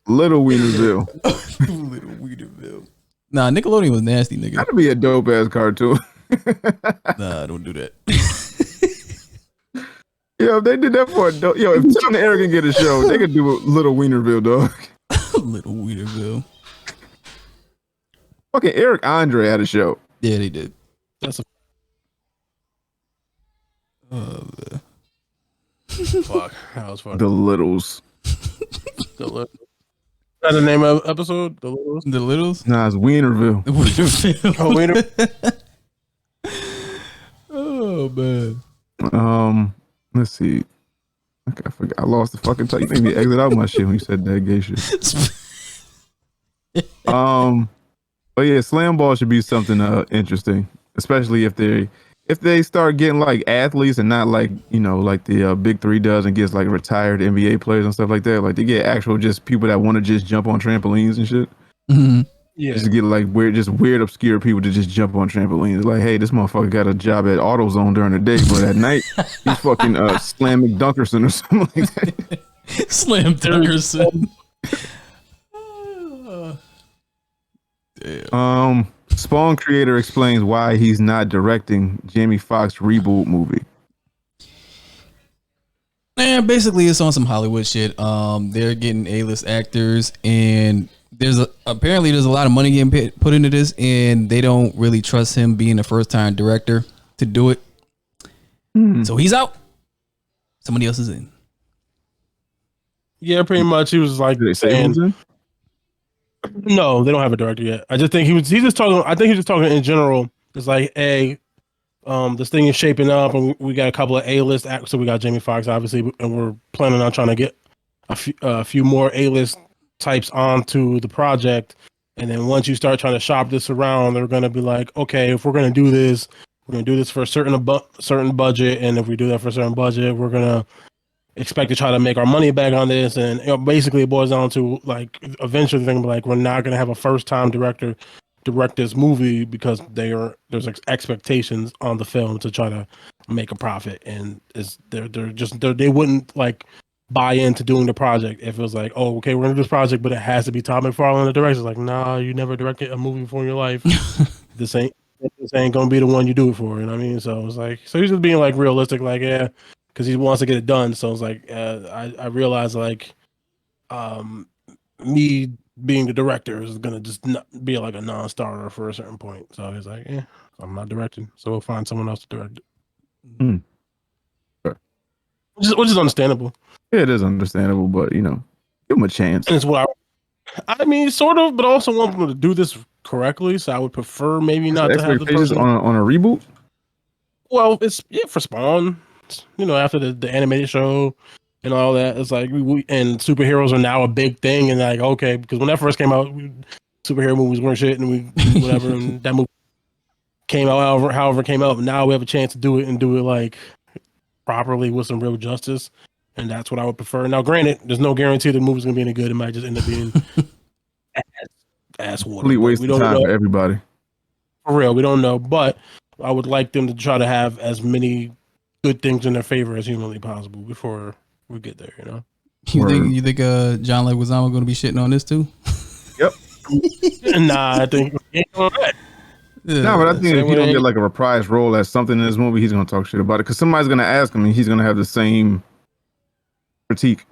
Little Weinerville. Little Weinerville. Nah, Nickelodeon was nasty, nigga. That'd be a dope ass cartoon. Nah, don't do that. Yo, if they did that for a dope. Yo, if Tim and Eric can get a show, they could do a Little Weinerville, dog. Little Weinerville. Fucking Eric Andre had a show. Yeah, they did. that's a Man. fuck. That was fun. The Littles. The Littles. That's the name of the episode. The Littles. The Littles? Nah, it's Weinerville. Weinerville. Oh, wait. Oh, man. Let's see. Okay, I forgot. I lost the fucking title. You made me exit out my shit when you said that gay shit. But yeah, slam ball should be something interesting, especially if they start getting like athletes and not like, you know, like the Big Three does and gets like retired NBA players and stuff like that. Like they get actual just people that want to just jump on trampolines and shit. Mm-hmm. Yeah. Just get like weird, obscure people to just jump on trampolines. Like, hey, this motherfucker got a job at AutoZone during the day, but at night he's fucking Slam McDunkerson or something like that. Slam Dunkerson. Spawn creator explains why he's not directing Jamie Foxx reboot movie. Man, basically it's on some Hollywood shit. They're getting A-list actors, and apparently there's a lot of money getting put into this, and they don't really trust him being a first-time director to do it. So he's out. Somebody else is in. Yeah, pretty much. He was like, Did they say who's in? no, they don't have a director yet. I just think he's just talking. I think he's just talking in general. It's like, hey, this thing is shaping up, and we got a couple of A-list actors. So we got Jamie Foxx, obviously, and we're planning on trying to get a few more A-list types onto the project. And then once you start trying to shop this around, they're going to be like, okay, if we're going to do this, we're going to do this for a certain budget, and if we do that for a certain budget, we're going to expect to try to make our money back on this. And basically it boils down to like eventually they're gonna be like, we're not going to have a first-time director direct this movie because there's expectations on the film to try to make a profit, and they wouldn't like buy into doing the project if it was like, oh, okay, we're gonna do this project, but it has to be Todd McFarlane the director. It's like, nah, you never directed a movie before in your life. this ain't gonna be the one you do it for. You know what I mean? So it's like, so he's just being like realistic, like, yeah, because he wants to get it done. So it's like, I realize like, me being the director is gonna just not be like a non-starter for a certain point. So he's like, yeah, I'm not directing, so we'll find someone else to direct it. Sure. Which is understandable. Yeah, it is understandable, but you know, give him a chance. And it's what I mean, sort of, but also want them to do this correctly. So I would prefer maybe not to have the person on a reboot. Well, it's for Spawn, you know, after the animated show and all that. It's like we and superheroes are now a big thing, and like, okay, because when that first came out, superhero movies weren't shit, and we whatever, and that movie came out however it came out. But now we have a chance to do it and do it like properly with some real justice, and that's what I would prefer. Now, granted, there's no guarantee the movie's gonna be any good. It might just end up being ass water. Complete waste of time for everybody. For real, we don't know, but I would like them to try to have as many good things in their favor as humanly possible before we get there. You know. You think John Leguizamo going to be shitting on this too? Yep. Nah, I think. No, but I think if you don't get like a reprised role as something in this movie, he's gonna talk shit about it because somebody's gonna ask him, and he's gonna have the same critique.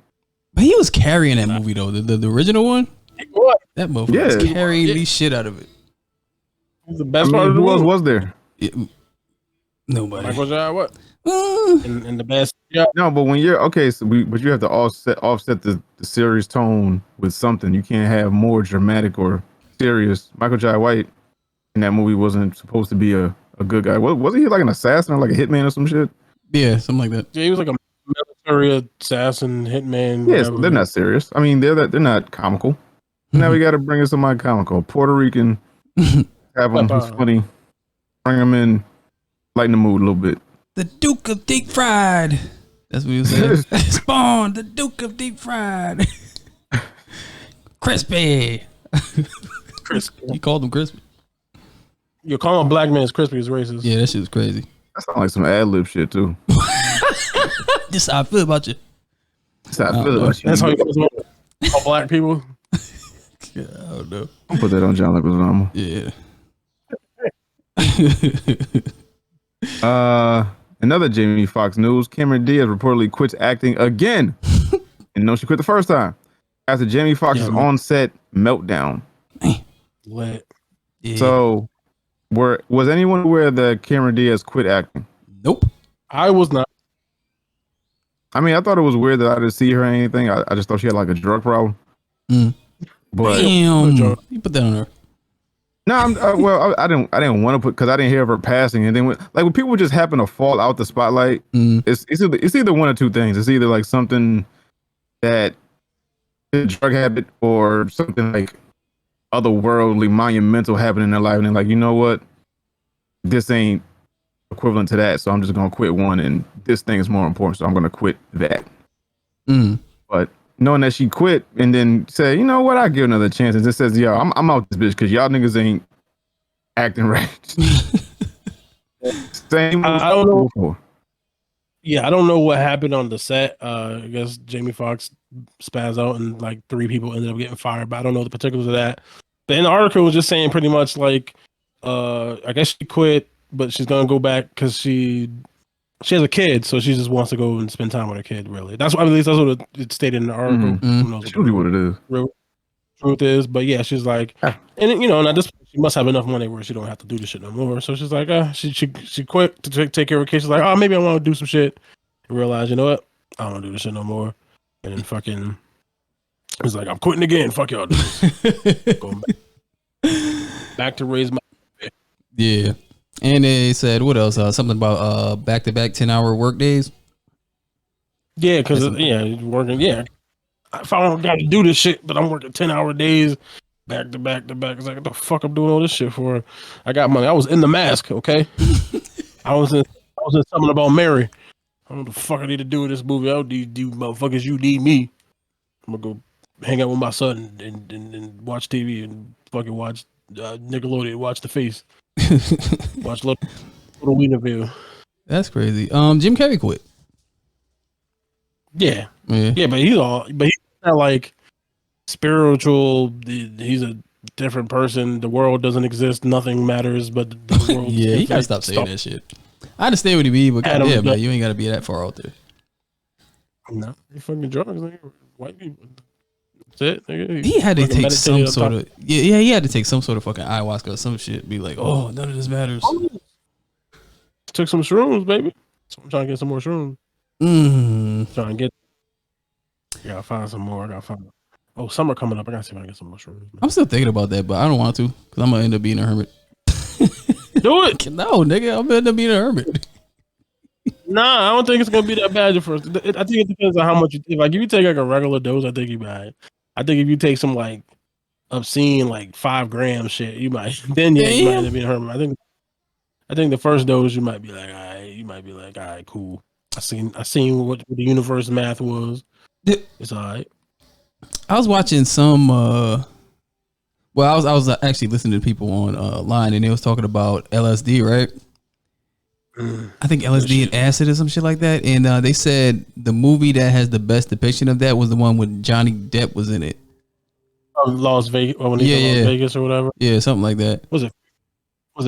But he was carrying that movie though, the original one. What? That movie was carrying the shit out of it. The best part of the who else movie. was there? Nobody. Michael J. What? And the best. Yeah. No, but when you're okay, but you have to offset the serious tone with something. You can't have more dramatic or serious. Michael J. White in that movie wasn't supposed to be a good guy. Wasn't he like an assassin or like a hitman or some shit? Yeah, something like that. Yeah, he was like a military assassin, hitman. Yes, they're not serious. I mean, they're not comical. Now we got to bring in somebody comical, Puerto Rican, have him who's funny, bring him in, lighten the mood a little bit. The Duke of Deep Fried. That's what he was saying. Spawn, the Duke of Deep Fried. Crispy. Crispy. You called him crispy. You call a black man as crispy is racist. Yeah, that shit was crazy. That sounds like some ad lib shit too. Just how I feel about you. That's how I feel about you. That's how you feel about all black people. Yeah, I don't know. I'll put that on John Leguizamo. Yeah. Another Jamie Foxx news. Cameron Diaz reportedly quits acting again. And no, she quit the first time. After Jamie Foxx's on-set meltdown. Lit. Yeah. So, was anyone aware that Cameron Diaz quit acting? Nope. I was not. I mean, I thought it was weird that I didn't see her or anything. I just thought she had like a drug problem. But damn, you put that on her. No, I didn't want to put because I didn't hear of her passing, and then when people just happen to fall out the spotlight, it's either one of two things. It's either like something that is a drug habit or something like otherworldly, monumental happening in their life, and they're like, you know what, this ain't equivalent to that, so I'm just gonna quit one, and this thing is more important, so I'm gonna quit that. But knowing that she quit and then said, you know what, I'll give another chance, and just says, yo, I'm out this bitch because y'all niggas ain't acting right. Same. I don't know. Before. Yeah, I don't know what happened on the set. I guess Jamie Foxx spazzed out and like 3 people ended up getting fired, but I don't know the particulars of that. But in the article, it was just saying pretty much like, I guess she quit, but she's gonna go back because she has a kid, so she just wants to go and spend time with her kid. Really, that's what, at least that's what it stated in the article. Who knows what it is? Real truth is, but yeah, she's like, and you know, and at this point, she must have enough money where she don't have to do this shit no more. So she's like, she quit to take care of her kid. She's like, oh, maybe I want to do some shit. And realize, you know what, I don't want to do this shit no more. And then fucking, he's like, I'm quitting again. Fuck y'all. Going back to raise my. Yeah. And they said, what else? Something about back-to-back 10-hour work days. Yeah, because working. Yeah, if I don't got to do this shit, but I'm working 10-hour days, back to back to back. It's like, what the fuck I'm doing all this shit for? I got money. I was in The Mask. Okay, I was in something about Mary. I don't know what the fuck I need to do with this movie. I don't need you motherfuckers. You need me. I'm gonna go hang out with my son and watch TV and fucking watch Nickelodeon. Watch The Face. Watch little Weinerville. That's crazy. Jim Carrey quit. Yeah, but he's not like spiritual. He's a different person. The world doesn't exist. Nothing matters but the world. Yeah, you gotta stop saying that shit. I understand what he mean, but goddamn, man, you ain't gotta be that far out there. No, you fucking drugs, nigga. White people. That's it, nigga. He had to take some sort of he had to take some sort of fucking ayahuasca or some shit. Be like, oh, none of this matters. Took some shrooms, baby. So I'm trying to get some more shrooms. Trying to get. I gotta find some more. I gotta find. Oh, summer coming up. I gotta see if I can get some mushrooms. Man. I'm still thinking about that, but I don't want to because I'm gonna end up being a hermit. Do it. No, nigga, I'm gonna end up being a hermit. Nah, I don't think it's gonna be that bad at first. I think it depends on how much you take. Like if you take like a regular dose, I think you might. I think if you take some like obscene like 5 gram shit, you might. Then you might end up being a hermit. I think the first dose you might be like, all right, cool. I seen what the universe math was. It's all right. I was watching some. I was actually listening to people online, and they was talking about LSD, right? I think LSD and acid or some shit like that. And they said the movie that has the best depiction of that was the one with Johnny Depp was in it. Las Vegas, Las Vegas or whatever. Yeah, something like that. Was it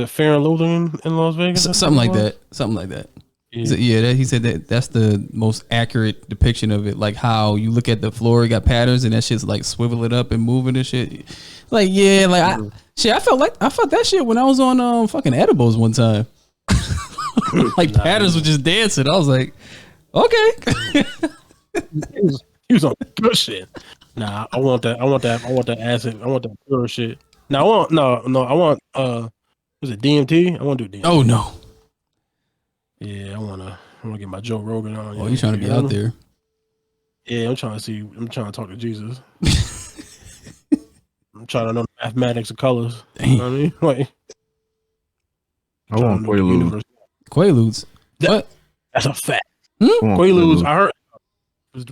Fear and Loathing in Las Vegas? Something like that. Yeah, he said that's the most accurate depiction of it. Like how you look at the floor, you got patterns, and that shit's like swiveling up and moving and shit. Like I felt that shit when I was on fucking edibles one time. Like patterns were just dancing. I was like, okay. he was on good shit. Nah, I want that acid. I want that pure shit. I want was it DMT? I want to do DMT. Oh no. Yeah, I want to get my Joe Rogan on. Oh, you trying to be out there? Yeah, I'm trying to talk to Jesus. I'm trying to know the mathematics of colors. Damn. You know what I mean? Like, I want Quaaludes. Quaaludes. What? That's a fact. Quaaludes. I heard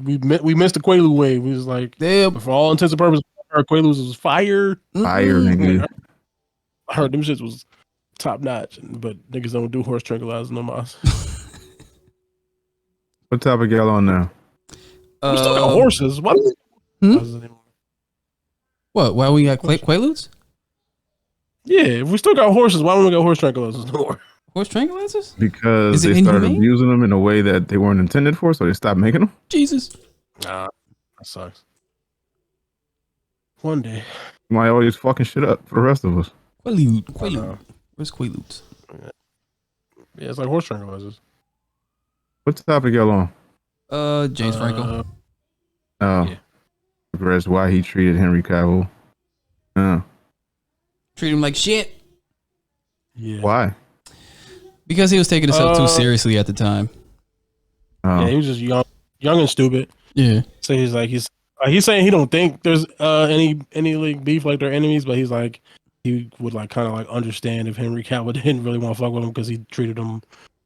we missed the Quaalude wave. We was like, damn. for all intents and purposes, our Quaaludes was fire. Fire, nigga. I heard them shits was top notch, but niggas don't do horse tranquilizers no more. What topic y'all on now? We still got horses. What? What? Why we got Quaaludes? Yeah, if we still got horses, why don't we got horse tranquilizers no more? Horse tranquilizers? Because they started abusing them in a way that they weren't intended for, so they stopped making them. Jesus. Nah, that sucks. One day. You might always fucking shit up for the rest of us. Quaalude. Where's Quaaludes? Yeah, it's like horse tranquilizers. What topic y'all on? James Franco. Yeah. Regrets why he treated Henry Cavill. Treat him like shit. Yeah. Why? Because he was taking himself too seriously at the time. Yeah, he was just young and stupid. Yeah. So he's saying he don't think there's any like beef, like they're enemies, but he's like he would like kind of like understand if Henry Cavill didn't really want to fuck with him because he treated him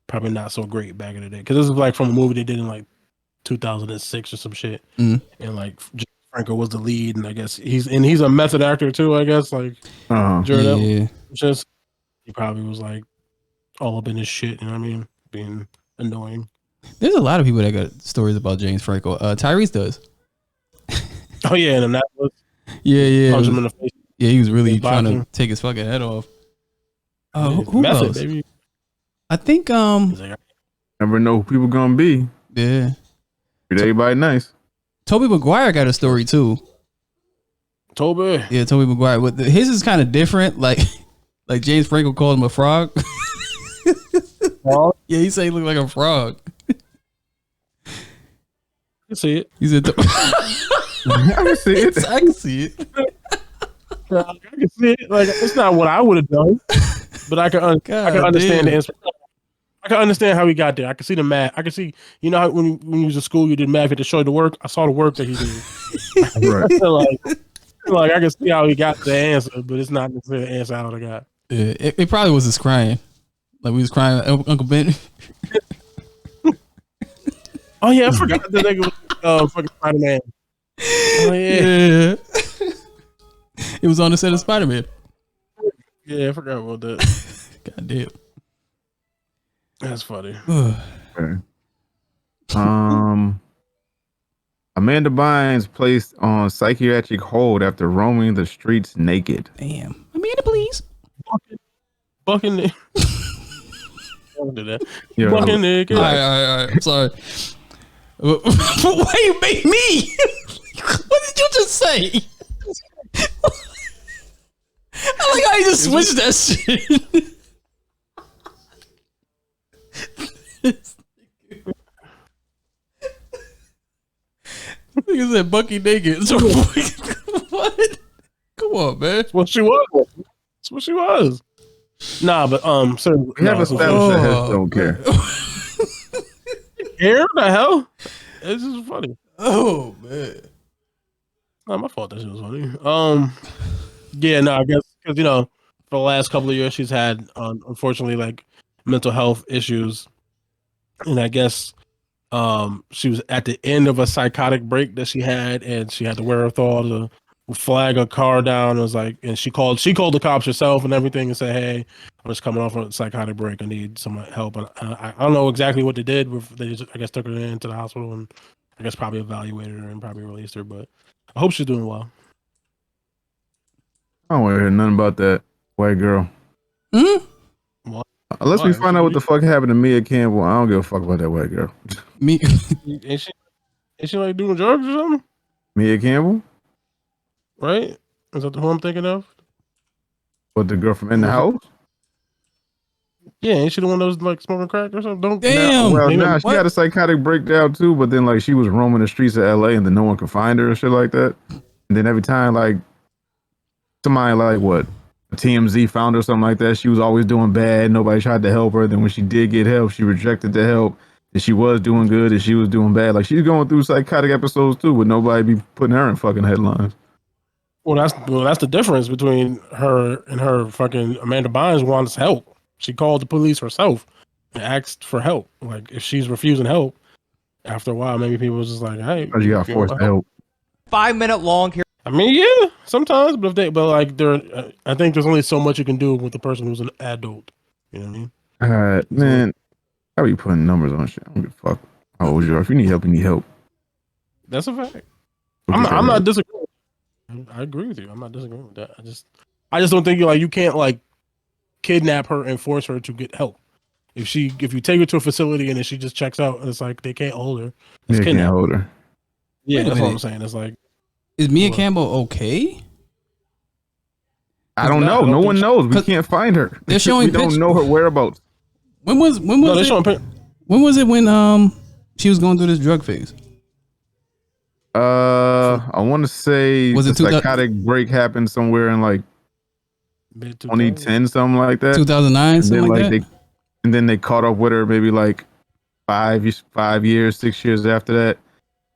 probably not so great back in the day. Because this is like from a movie they did in like 2006 or some shit, and like Franco was the lead, and I guess he's a method actor too. I guess like just he probably was like all up in his shit. You know what I mean? Being annoying. There's a lot of people that got stories about James Franco. Tyrese does. Oh yeah, and that was punch him in the face. Yeah, he was really trying to take his fucking head off. Who method, else? Baby. I think never know who people gonna be. Yeah. Treat everybody nice. Tobey Maguire got a story too. Tobey. Yeah, Tobey Maguire. But his is kind of different. Like James Franco called him a frog. Yeah, he said he looked like a frog. I can see it. He said, I can see it. I can see it. I can see it. Like it's not what I would have done, but I can understand the answer. I can understand how he got there. I can see the math. I can see, you know, how when you was in school, you did math, you had to show the work. I saw the work that he did. Right. like I can see how he got the answer, but it's not necessarily the answer I would have got. Yeah, it probably was his crying. Like we was crying at Uncle Ben. Oh yeah, I forgot the nigga was fucking Spider-Man. Oh yeah. It was on the set of Spider-Man. Yeah, I forgot about that. God damn. That's funny. Okay. Amanda Bynes placed on psychiatric hold after roaming the streets naked. Damn. Amanda, please. Bucking. Don't do that. Yeah, Bucking naked. All right. I'm sorry. Why you make me? What did you just say? I like how you just switched that shit. Nigga said Bucky naked. So what? Come on, man. That's what she was. That's what she was. Nah, but sir, we have established that heads don't care. Care? The hell? This is funny. Oh man. Not my fault that shit was funny. Yeah, no, I guess because you know, for the last couple of years she's had unfortunately like mental health issues. And I guess she was at the end of a psychotic break that she had, and she had the wherewithal to flag a car down. It was like, and she called the cops herself and everything, and said, "Hey, I'm just coming off a psychotic break. I need some help." And I don't know exactly what they did. They just, I guess, took her into the hospital and I guess probably evaluated her and probably released her. But I hope she's doing well. I don't want to hear nothing about that white girl. Mm-hmm. Unless we find out what the fuck happened to Mia Campbell, I don't give a fuck about that white girl. Is she like doing drugs or something? Mia Campbell? Right? Is that who I'm thinking of? What, the girl from In the House? Yeah, ain't she the one that was like smoking crack or something? Damn. She had a psychotic breakdown too, but then like she was roaming the streets of LA and then no one could find her or shit like that. And then every time like somebody like what? TMZ found her or something like that. She was always doing bad. Nobody tried to help her. Then when she did get help, she rejected the help. And she was doing good and she was doing bad. Like she's going through psychotic episodes too, with nobody be putting her in fucking headlines. Well, that's the difference between her and her fucking Amanda Bynes wants help. She called the police herself and asked for help. Like if she's refusing help, after a while, maybe people was just like, hey, you got forced to help. 5-minute long here. I mean, yeah, sometimes, but like I think there's only so much you can do with the person who's an adult. You know what I mean? Man, I be putting numbers on shit. I don't give a fuck how old you are. If you need help, you need help. That's a fact. Go I'm get that not help. disagreeing. I agree with you. I'm not disagreeing with that. I just don't think you can't like kidnap her and force her to get help. If you take her to a facility and then she just checks out, and it's like they can't hold her. It's They can't hold her. Yeah, Wait a that's what I'm minute. saying. It's like, Is Mia Campbell okay? I don't know. No one knows. We can't find her. They're showing we don't know her whereabouts. When was it? When was it when she was going through this drug phase? I want to say Was the it 2000 psychotic break happened somewhere in like 2010, something like that. 2009, something like that. And then they caught up with her maybe like 5 years, 6 years after that.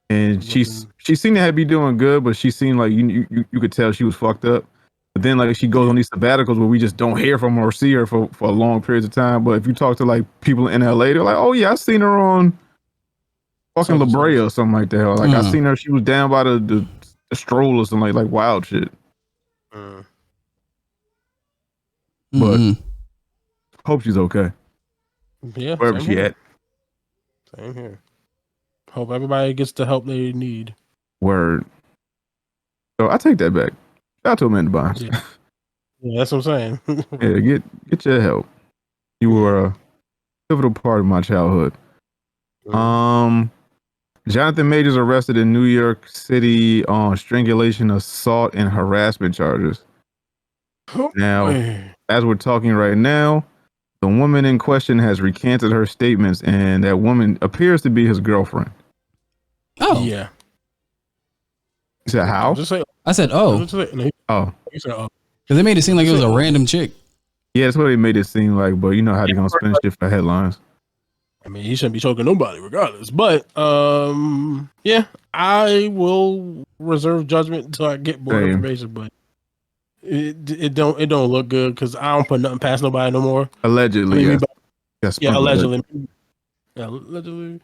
And she seemed to be doing good, but she seemed like you could tell she was fucked up. But then like she goes on these sabbaticals where we just don't hear from her or see her for long periods of time. But if you talk to like people in LA, they're like, oh yeah, I seen her on fucking La Brea or something like that. Or like I seen her, she was down by the stroll or something like wild shit. But hope she's okay. Yeah, wherever she at. Same here. Hope everybody gets the help they need. Word. So I take that back. Shout out to Amanda Bynes. Yeah, that's what I'm saying. Yeah, get your help. You were a pivotal part of my childhood. Jonathan Majors arrested in New York City on strangulation, assault, and harassment charges. Now, as we're talking right now, the woman in question has recanted her statements, and that woman appears to be his girlfriend. Oh. Yeah. You said how? I said, oh. Oh. You said, oh. Because they made it seem like it was a random chick. Yeah, that's what they made it seem like, but you know how they're going to spin shit for headlines. I mean, he shouldn't be choking nobody regardless. But, yeah, I will reserve judgment until I get more information, but it don't look good because I don't put nothing past nobody no more. Allegedly, allegedly. Yeah, allegedly.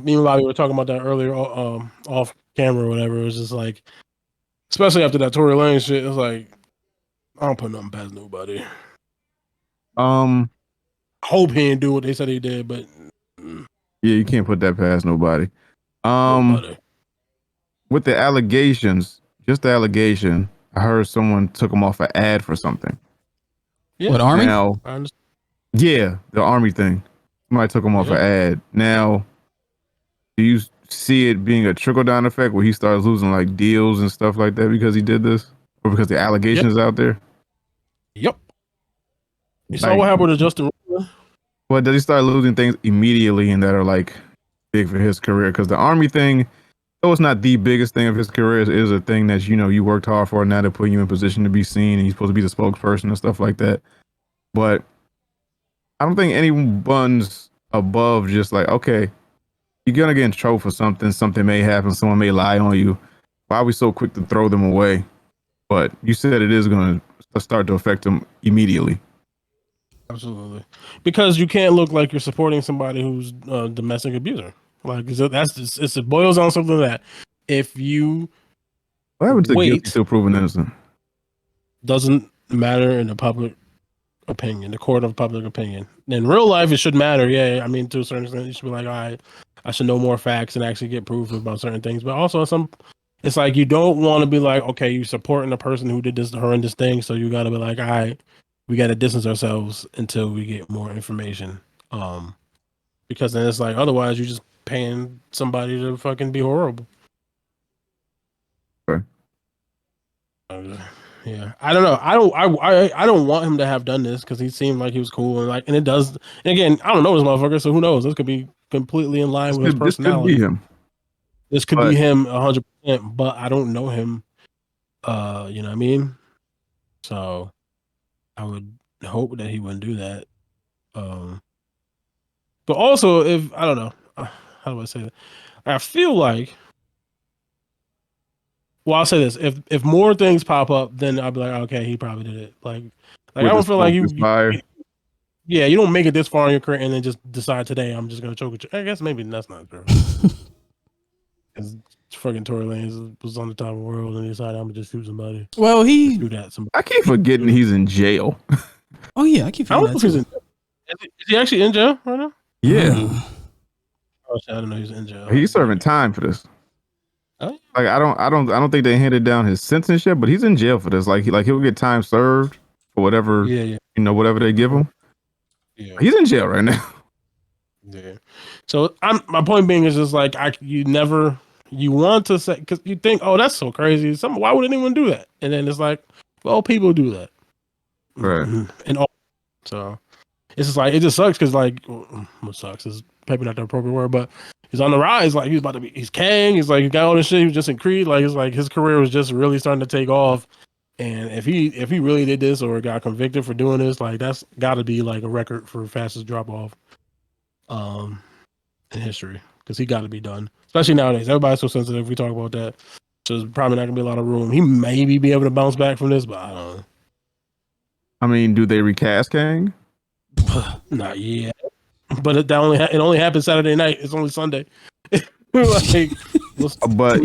Me and Bobby were talking about that earlier, off camera or whatever. It was just like, especially after that Tory Lane shit, it's like, I don't put nothing past nobody. Hope he didn't do what they said he did, but yeah, you can't put that past nobody. With the allegations, just the allegation, I heard someone took him off an ad for something. Yeah. What, Army? Now, yeah, the Army thing. Somebody took him off an ad. Now, do you see it being a trickle down effect where he starts losing like deals and stuff like that because he did this, or because the allegations out there? Yep. You saw what happened to Justin. Well, does he start losing things immediately and that are like big for his career? Because the Army thing, though it's not the biggest thing of his career, it is a thing that you worked hard for. Now they're putting you in position to be seen, and you're supposed to be the spokesperson and stuff like that. But I don't think anyone's above just like, okay, you're gonna get in trouble for something. Something may happen. Someone may lie on you. Why are we so quick to throw them away? But you said it is gonna start to affect them immediately. Absolutely, because you can't look like you're supporting somebody who's a domestic abuser. Like it boils down to something that if you what happens to guilty till proven innocent doesn't matter in the public opinion, the court of public opinion. In real life, it should matter. Yeah, I mean, to a certain extent, you should be like, all right, I should know more facts and actually get proof about certain things. But also, it's like you don't want to be like, okay, you're supporting the person who did this horrendous thing, so you got to be like, all right, we got to distance ourselves until we get more information. Because then it's like, otherwise, you're just paying somebody to fucking be horrible. Okay. Yeah, I don't know. I don't want him to have done this because he seemed like he was cool and it does. And again, I don't know this motherfucker, so who knows? This could be completely in line with his personality. This could be him 100%, but I don't know him. You know what I mean? So I would hope that he wouldn't do that. But also, if I don't know, how do I say that? I feel like. Well, I'll say this: if more things pop up, then I'll be like, okay, he probably did it. Like I don't feel like you. Yeah, you don't make it this far in your career and then just decide today I'm just gonna choke. I guess maybe that's not true. Because fucking Tory Lanez was on the top of the world and he decided I'm gonna just shoot somebody. Well, Shoot at somebody. I keep forgetting he's in jail. Oh yeah, I keep I don't forgetting know if he's that in. too. Is he actually in jail right now? Yeah, Oh shit, I didn't know he was in jail. he's serving time for this. Oh, Like I don't think they handed down his sentence yet, but he's in jail for this. He'll get time served for whatever yeah. whatever they give him. Yeah. He's in jail right now. Yeah. So my point being is just like you want to say because you think, oh, that's so crazy. Why would anyone do that? And then it's like, well, people do that. Right. And all, so it's just like it just sucks because like what sucks is maybe not the appropriate word, but he's on the rise. Like he's Kang. He's like he got all this shit. He was just in Creed. Like it's like his career was just really starting to take off. And if he really did this or got convicted for doing this, like that's got to be like a record for fastest drop off, in history because he got to be done. Especially nowadays, everybody's so sensitive. We talk about that, so there's probably not gonna be a lot of room. He maybe be able to bounce back from this, but I don't know. I mean, do they recast Kang? Not yet. But it only happened Saturday night. It's only Sunday. Like, But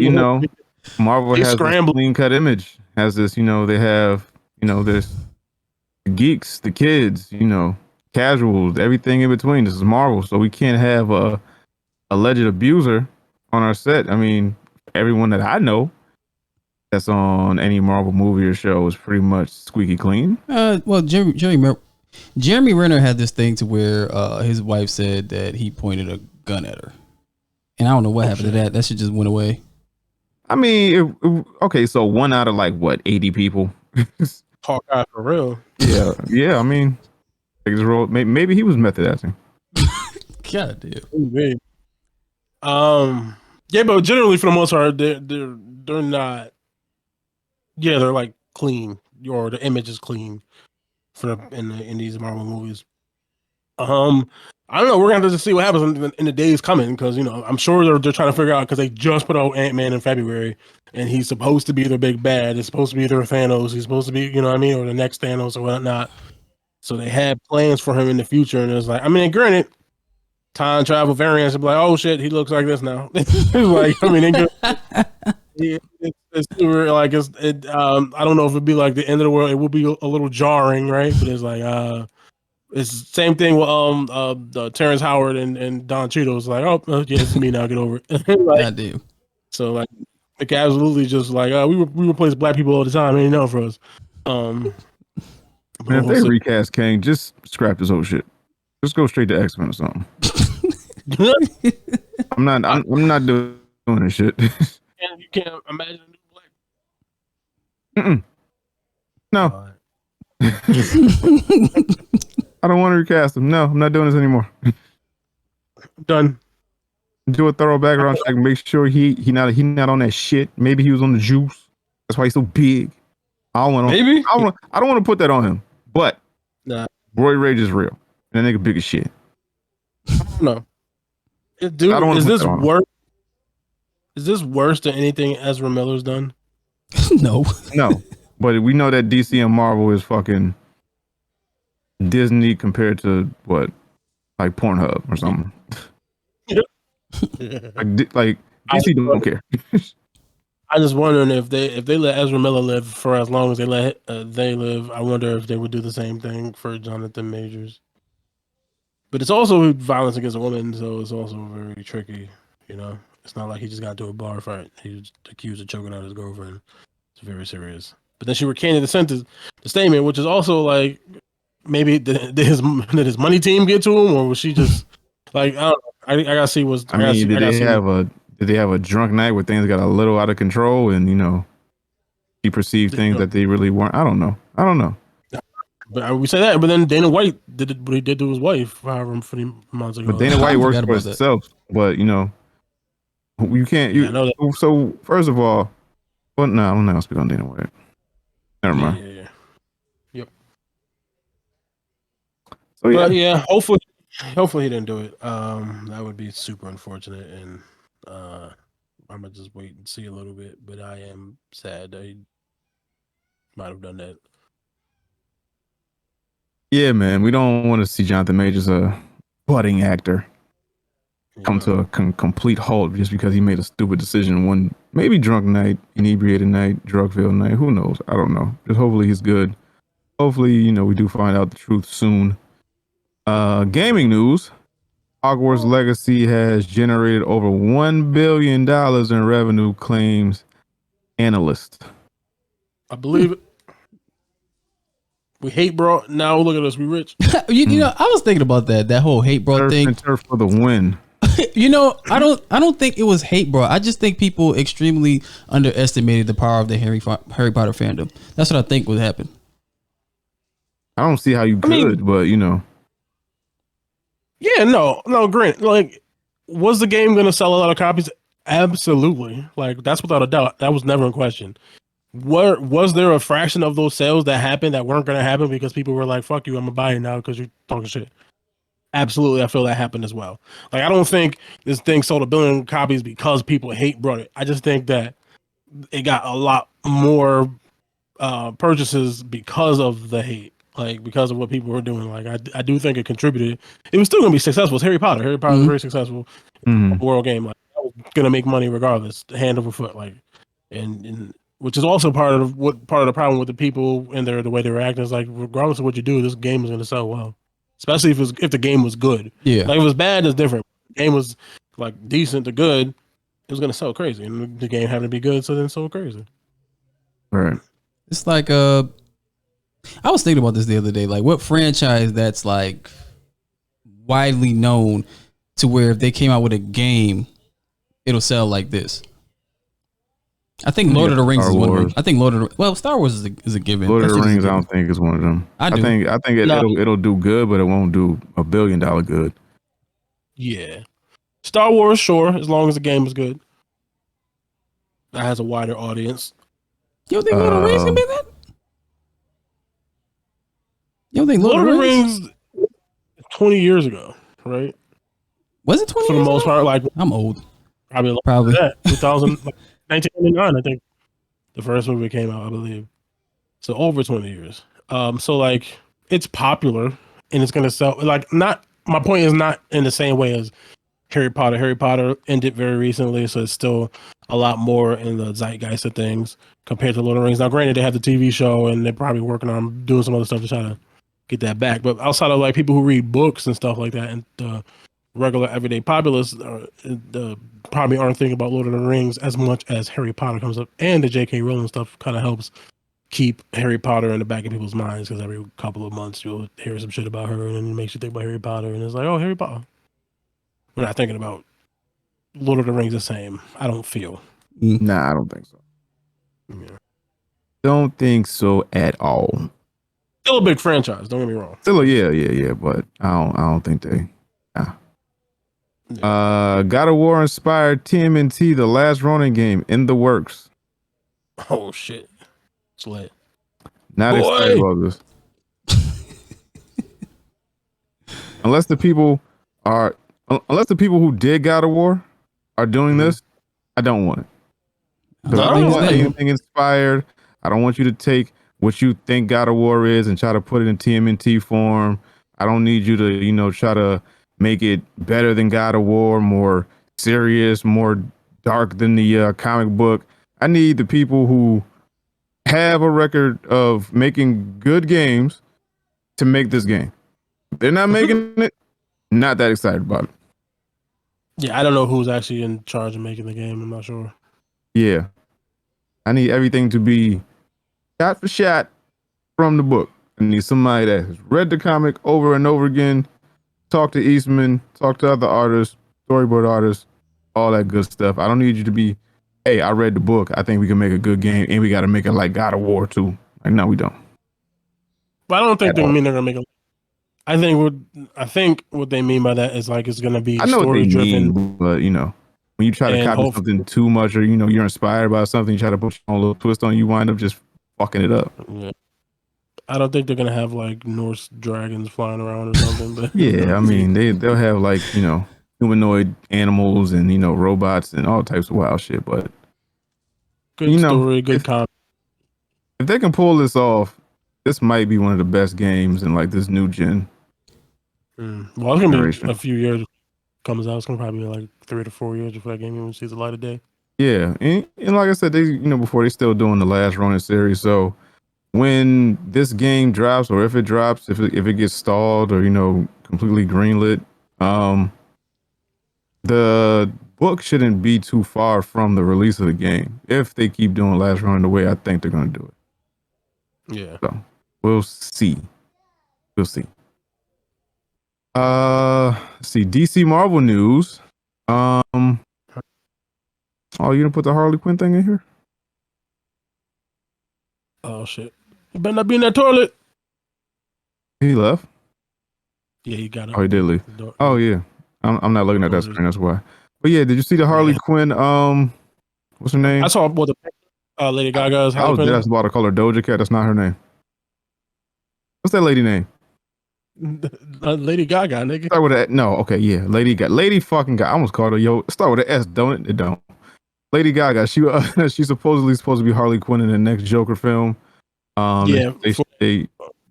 Marvel has this clean cut image. Has this, they have, there's the geeks, the kids, casuals, everything in between. This is Marvel, so we can't have a alleged abuser on our set. I mean, everyone that I know that's on any Marvel movie or show is pretty much squeaky clean. Well, Jeremy Renner had this thing to where his wife said that he pointed a gun at her, and I don't know what happened to that. That shit just went away. I mean, okay, so 1 out of 80 people. Hawkeye for real. Yeah. I mean, maybe he was method acting. God damn. Yeah, but generally for the most part, they're not. Yeah, they're like clean, or the image is clean in these Marvel movies. I don't know. We're gonna have to see what happens in the days coming because I'm sure they're trying to figure out because they just put out Ant-Man in February and he's supposed to be their big bad. It's supposed to be their Thanos. He's supposed to be, what I mean, or the next Thanos or whatnot. So they had plans for him in the future, and it's like, I mean, granted, time travel variants would be like, oh shit, he looks like this now. Like, I mean, it's super, like I don't know if it'd be like the end of the world. It will be a little jarring, right? But it's like it's the same thing with Terrence Howard and Don Cheadle. It's like, oh yeah, it's me now. Get over it. Like, I do. So like, like absolutely just like we replace black people all the time. Ain't enough for us. Man, if they recast Kang, just scrap this whole shit. Just go straight to X-Men or something. I'm not doing this shit. You can't imagine a new black. No. I don't want to recast him. No, I'm not doing this anymore. Done. Do a thorough background check. Make sure he not on that shit. Maybe he was on the juice. That's why he's so big. I don't want to put that on him. But nah. Roy Rage is real. And that nigga big as shit. I don't know. Dude, is this worse? Is this worse than anything Ezra Miller's done? No. But we know that DC and Marvel is fucking Disney compared to what, like Pornhub or something. like DC don't care. I'm just wondering if they let Ezra Miller live for as long as they let they live. I wonder if they would do the same thing for Jonathan Majors. But it's also violence against a woman, so it's also very tricky. It's not like he just got into a bar fight. He was accused of choking out his girlfriend. It's very serious. But then she recanted the statement, which is also like, maybe did his money team get to him, or was she just like, I don't know. I gotta see what's. Did they have a drunk night where things got a little out of control and he perceived things that they really weren't? I don't know. But we say that, but then Dana White did what he did to his wife however many months ago. But Dana White works for himself. But you can't. I know that. So first of all, well, no, I'm not gonna speak on Dana White. Never mind. Yeah. Yep. So yeah. But yeah, hopefully he didn't do it. That would be super unfortunate, and I'm gonna just wait and see a little bit. But I am sad that he might have done that. Yeah, man, we don't want to see Jonathan Majors, a budding actor, come to a complete halt just because he made a stupid decision one maybe drunk night, inebriated night, drug-filled night. Who knows? I don't know. Just hopefully he's good. Hopefully, we do find out the truth soon. Gaming news. Hogwarts Legacy has generated over $1 billion in revenue, claims analyst. I believe it. We hate bro. Now look at us. We rich. you know, I was thinking about that whole hate bro Turf thing. and turf for the win. I don't think it was hate bro. I just think people extremely underestimated the power of the Harry Potter fandom. That's what I think would happen. I don't see how you could, but Yeah, no, Grant. Like, was the game going to sell a lot of copies? Absolutely. Like, that's without a doubt. That was never in question. Was there a fraction of those sales that happened that weren't going to happen because people were like, "Fuck you, I'm gonna buy it now" because you're talking shit? Absolutely, I feel that happened as well. Like, I don't think this thing sold 1 billion copies because people hate brought it. I just think that it got a lot more purchases because of the hate, like because of what people were doing. Like, I do think it contributed. It was still gonna be successful. It's Harry Potter. Harry Potter is very successful world game. Like, that was gonna make money regardless, hand over foot. Like, and which is also part of the problem with the people and the way they were acting is like, regardless of what you do, this game is gonna sell well. Especially if the game was good. Yeah. Like, if it was bad, it's different. If the game was like decent to good, it was gonna sell crazy. And the game happened to be good, so then sold crazy. right. It's like I was thinking about this the other day. Like, what franchise that's like widely known to where if they came out with a game, it'll sell like this? I think Lord of the Rings is one of them. I think Star Wars is a given. Lord of the Rings, I don't think is one of them. I think it'll do good, but it won't do $1 billion good. Yeah. Star Wars, sure, as long as the game is good. That has a wider audience. You don't think Lord of the Rings can be that? You don't think Lord of the Rings 20 years ago, right? Was it 20 For years the most ago? part, like I'm old. Probably that. 1999, I think the first movie came out, I believe. So over 20 years. So like, it's popular and it's gonna sell. Like, not, my point is not in the same way as Harry Potter. Harry Potter ended very recently, so it's still a lot more in the zeitgeist of things compared to Lord of the Rings. Now, granted, they have the TV show and they're probably working on doing some other stuff to try to get that back. But outside of like people who read books and stuff like that, and the regular everyday populace probably aren't thinking about Lord of the Rings as much as Harry Potter comes up, and the J.K. Rowling stuff kind of helps keep Harry Potter in the back of people's minds, because every couple of months you'll hear some shit about her and then it makes you think about Harry Potter, and it's like, oh, Harry Potter. We're not thinking about Lord of the Rings the same, I don't feel. Nah, I don't think so. Yeah. Don't think so at all. Still a big franchise, don't get me wrong. Still, yeah, but I don't think they. God of War inspired TMNT, The Last Ronin game, in the works. Oh shit, it's lit. Not excited about this. Unless the people who did God of War are doing this, I don't want it. I don't want anything inspired. I don't want you to take what you think God of War is and try to put it in TMNT form. I don't need you to, try to make it better than God of War, more serious, more dark than the comic book. I need the people who have a record of making good games to make this game. If they're not making it, not that excited about it. Yeah, I don't know who's actually in charge of making the game. I'm not sure. Yeah. I need everything to be shot for shot from the book. I need somebody that has read the comic over and over again, talk to Eastman, talk to other artists, storyboard artists, all that good stuff. I don't need you to be, hey, I read the book, I think we can make a good game, and we got to make it like God of War too. Like, no, we don't. But I don't think they mean they're gonna make it. I think what they mean by that is like it's gonna be story driven. But when you try to copy something too much, or you're inspired by something, you try to put your own little twist on, you wind up just fucking it up. Yeah. I don't think they're gonna have like Norse dragons flying around or something. But yeah, I mean they'll have like humanoid animals and robots and all types of wild shit. But good story, good content. If they can pull this off, this might be one of the best games in like this new gen. Well, it's gonna generation. be a few years comes out. It's gonna probably be like 3 to 4 years before that game even sees the light of day. Yeah, and like I said, they before they still doing the last Ronin series. So when this game drops, or if it drops, if it gets stalled or completely greenlit, the book shouldn't be too far from the release of the game if they keep doing last Ronin the way I think they're gonna do it. Yeah. So we'll see. We'll see. Let's see DC Marvel news. Oh, you didn't put the Harley Quinn thing in here? Oh shit! You better not be in that toilet. He left. Yeah, he got it. Oh, he did leave. Oh yeah, I'm not looking at that screen. That's why. But yeah, did you see the Harley Quinn? What's her name? I saw the Lady Gaga's Harley Quinn. That's about to call her Doja Cat. That's not her name. What's that lady name? Lady Gaga, nigga. Start with a no. Okay, yeah, Lady fucking Gaga. I almost called her yo. Start with an S, don't it? It don't. Lady Gaga. She's supposedly supposed to be Harley Quinn in the next Joker film. Yeah,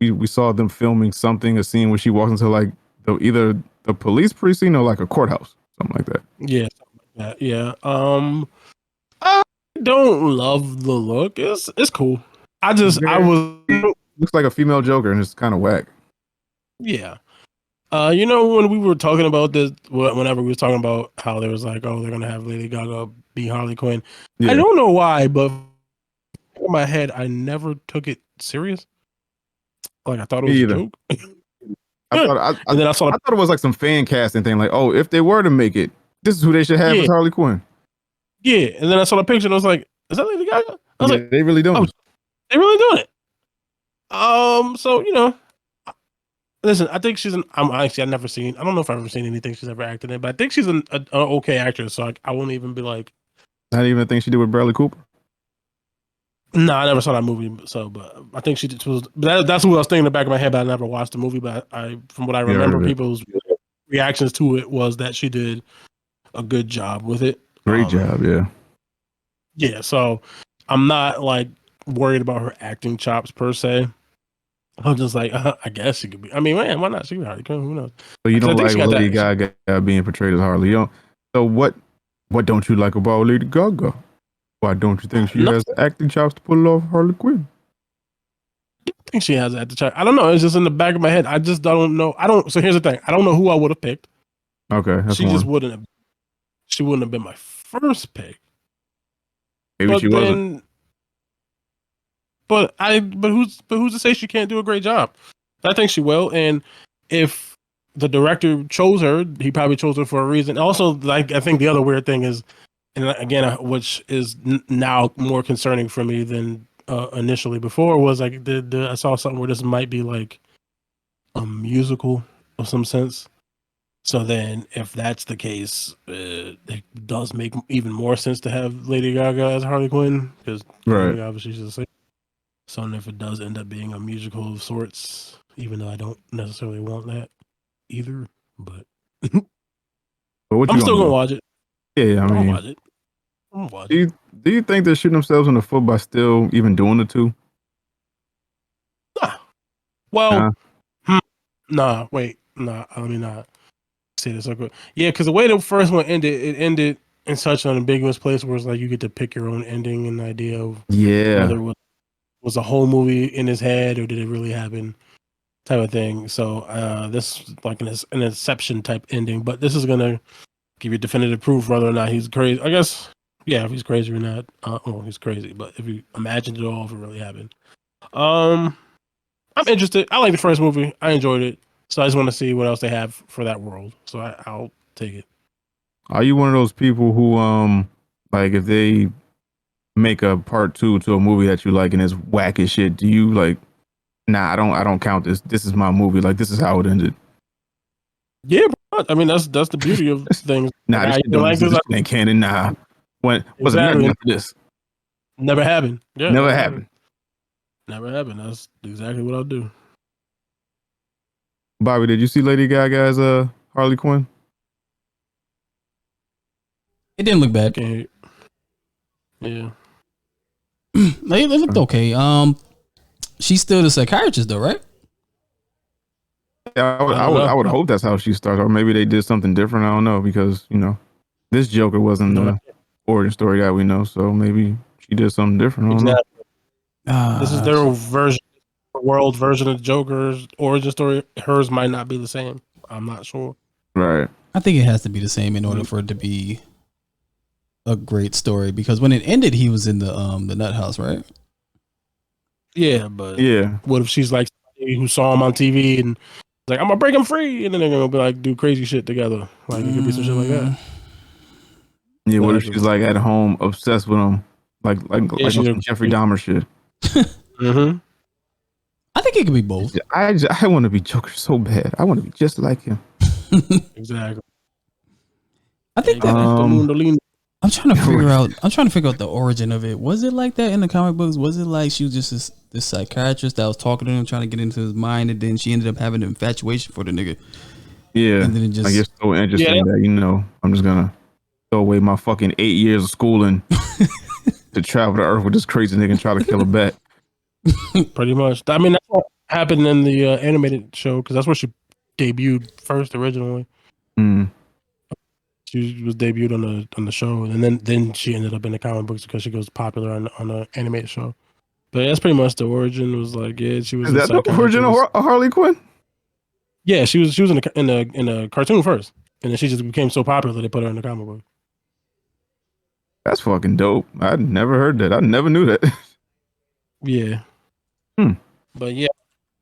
we saw them filming a scene where she walks into like either the police precinct or like a courthouse, something like that. Yeah, something like that. Yeah. I don't love the look. It's cool. Looks like a female Joker and it's kind of whack. Yeah. When we were talking about this, whenever we were talking about how there was like, oh, they're gonna have Lady Gaga be Harley Quinn. Yeah. I don't know why, but in my head, I never took it serious. Like I thought it was a joke. I thought it was like some fan casting thing. Like, oh, if they were to make it, this is who they should have as Harley Quinn. Yeah, and then I saw the picture and I was like, is that Lady Gaga? I was like, they really doing it. They really doing it. So listen, I think I've never seen. I don't know if I've ever seen anything she's ever acted in, but I think she's an okay actress. So I wouldn't even be like. Not even a thing she did with Bradley Cooper. No, I never saw that movie. So, but I think she was. That's what I was thinking in the back of my head. But I never watched the movie. But from what I remember, people's reactions to it was that she did a good job with it. Great job, yeah. Yeah, so I'm not like worried about her acting chops per se. I'm just like, I guess she could be. I mean, man, why not? She could be Harley Quinn. Who knows? So you don't like Lady Gaga being portrayed as Harley? So what don't you like about Lady Gaga? Why don't you think she has the acting chops to pull off Harley Quinn? I think she has acting chops. I don't know. It's just in the back of my head. I just don't know. So here's the thing. I don't know who I would have picked. Okay, she just wouldn't have. She wouldn't have been my first pick. Maybe she wasn't. But who's to say she can't do a great job? I think she will. And if the director chose her, he probably chose her for a reason. Also, like I think the other weird thing is, and again, which is now more concerning for me than initially before, was like I saw something where this might be like a musical of some sense. So then, if that's the case, it does make even more sense to have Lady Gaga as Harley Quinn because obviously she's a singer. So if it does end up being a musical of sorts, even though I don't necessarily want that either, but I'm still gonna watch it. Yeah, I mean, watch it. I'm gonna watch it. Do you think they're shooting themselves in the foot by still even doing the two? Nah. Well, nah. Wait, nah. Let me not say this. Yeah, because the way the first one ended, it ended in such an ambiguous place where it's like you get to pick your own ending and idea of whether it was a whole movie in his head or did it really happen, type of thing. So this is like an Inception type ending, but this is gonna give you definitive proof whether or not he's crazy. I guess, yeah, if he's crazy or not. He's crazy, but if you imagined it all, if it really happened, I'm interested. I like the first movie. I enjoyed it. So I just want to see what else they have for that world. So I'll take it. Are you one of those people who, like, if they make a part 2 to a movie that you like and it's whack as shit, do you like, nah, I don't count this. This is my movie. Like, this is how it ended. Yeah, bro. I mean, that's the beauty of things. Nah, this ain't canon. Nah, when was it never for this? Never happened. Yeah, never happened. Never happened. That's exactly what I'll do. Bobby, did you see Lady Gaga as Harley Quinn? It didn't look bad. Okay. Yeah. It looked okay. She's still the psychiatrist, though, right? Yeah, I would hope that's how she started, or maybe they did something different. I don't know, because this Joker wasn't the origin story that we know, so maybe she did something different. I don't know. This is their world version of Joker's origin story. Hers might not be the same. I'm not sure. Right. I think it has to be the same in order for it to be a great story, because when it ended, he was in the nut house, right? Yeah, but yeah, what if she's like somebody who saw him on TV and like, I'm gonna break him free, and then they're gonna be like do crazy shit together? Like it could be some shit like that. Yeah, what if she's like at home obsessed with him, like some Jeffrey Dahmer shit? Mm-hmm. I think it could be both. I want to be Joker so bad. I want to be just like him. Exactly. I think that I'm trying to figure out the origin of it. Was it like that in the comic books? Was it like she was just this psychiatrist that was talking to him, trying to get into his mind, and then she ended up having an infatuation for the nigga? Yeah, and then it just, I guess so interesting that I'm just gonna throw away my fucking 8 years of schooling to travel to Earth with this crazy nigga and try to kill a bat. Pretty much. I mean, that's what happened in the animated show, because that's where she debuted first originally. She was debuted on the show, and then she ended up in the comic books because she goes popular on the animated show. But that's pretty much the origin. Was like, yeah, she was. Is that the origin of Harley Quinn? Yeah, she was in the cartoon first, and then she just became so popular that they put her in the comic book. That's fucking dope. I'd never heard that. I never knew that. Yeah. But yeah.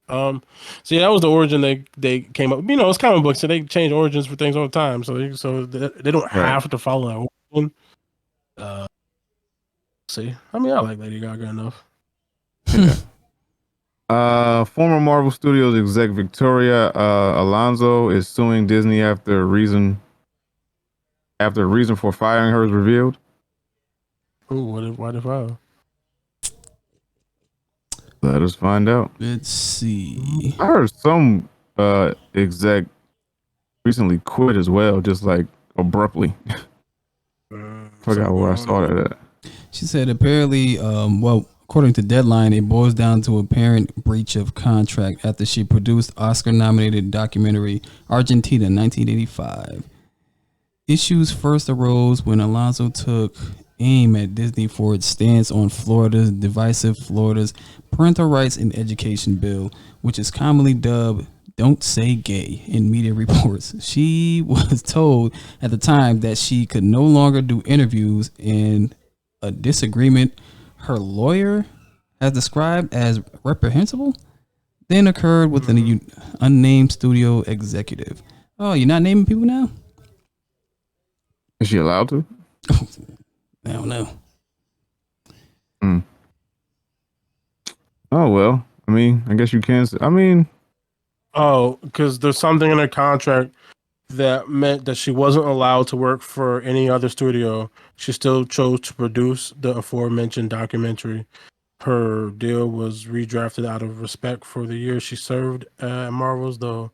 So yeah, that was the origin they came up. It's comic books, so they change origins for things all the time. So they don't have to follow that origin. See, I mean, I like Lady Gaga enough. Former Marvel Studios exec Victoria Alonso is suing Disney after a reason for firing her is revealed. Ooh, why the fire? Let us find out. Let's see. I heard some exec recently quit as well, just like abruptly. Forgot where I saw that at. She said apparently, according to Deadline, it boils down to apparent breach of contract after she produced Oscar-nominated documentary Argentina 1985. Issues first arose when Alonso took aim at Disney for its stance on Florida's parental rights and education bill, which is commonly dubbed "Don't Say Gay" in media reports. She was told at the time that she could no longer do interviews, in a disagreement her lawyer has described as reprehensible then occurred with an unnamed studio executive. Oh, you're not naming people now? Is she allowed to? I don't know. Oh, well. I mean, I guess you can. Because there's something in her contract that meant that she wasn't allowed to work for any other studio. She still chose to produce the aforementioned documentary. Her deal was redrafted out of respect for the years she served at Marvel's, though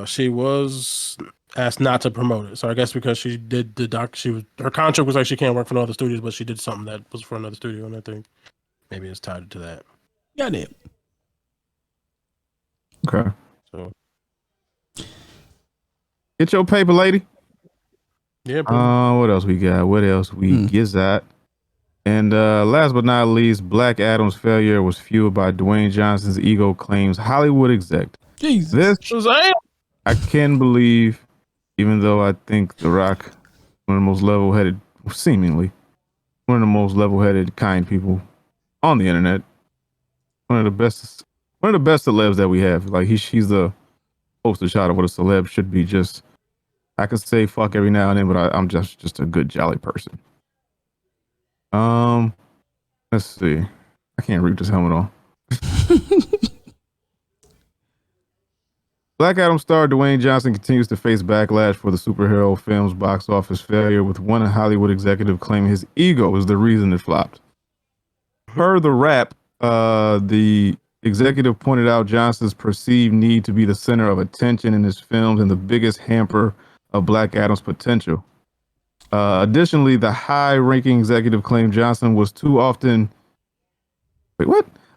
she was asked not to promote it. So I guess because she did her contract was like she can't work for no other studios, but she did something that was for another studio, and I think maybe it's tied to that. Got it. Okay. So get your paper, lady. Yeah. What else we got? Get that? And last but not least, Black Adam's failure was fueled by Dwayne Johnson's ego, claims Hollywood exec. Jesus. This I can believe, even though I think The Rock, one of the most level-headed, seemingly one of the most level-headed, kind people on the internet, one of the best celebs that we have. Like he's the poster child of what a celeb should be. Just I can say fuck every now and then, but I'm just a good, jolly person. Let's see. I can't read this helmet on. Black Adam star Dwayne Johnson continues to face backlash for the superhero film's box office failure, with one Hollywood executive claiming his ego is the reason it flopped. Per The Wrap, the executive pointed out Johnson's perceived need to be the center of attention in his films and the biggest hamper of Black Adam's potential. Additionally, the high-ranking executive claimed Johnson was too often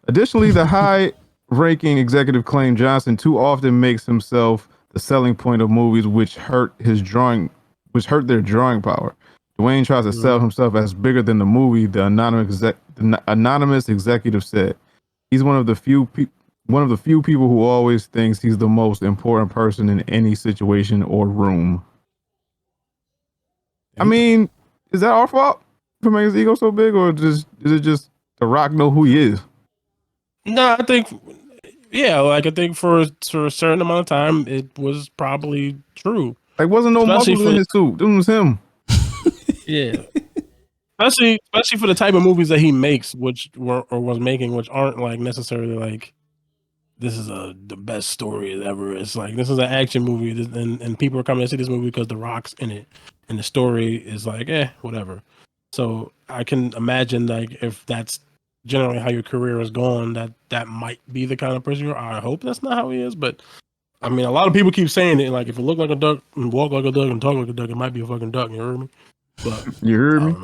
Additionally, the high-ranking executive claimed Johnson too often makes himself the selling point of movies, which hurt their drawing power. Dwayne tries to sell himself as bigger than the movie. The anonymous executive said, "He's one of the few people who always thinks he's the most important person in any situation or room." I mean, is that our fault for making his ego so big, or is it just The Rock know who he is? No, I think, yeah, like I think for a certain amount of time, it was probably true. Like, wasn't no muscles in his suit. It was him. Yeah. Especially for the type of movies that he makes, which aren't like necessarily like, this is the best story ever. It's like, this is an action movie, and people are coming to see this movie because The Rock's in it, and the story is like, whatever. So I can imagine, like, if that's generally how your career is going, that might be the kind of person you are. I hope that's not how he is, but I mean, a lot of people keep saying it. Like, if you look like a duck and walk like a duck and talk like a duck, it might be a fucking duck. You heard me? But you heard me?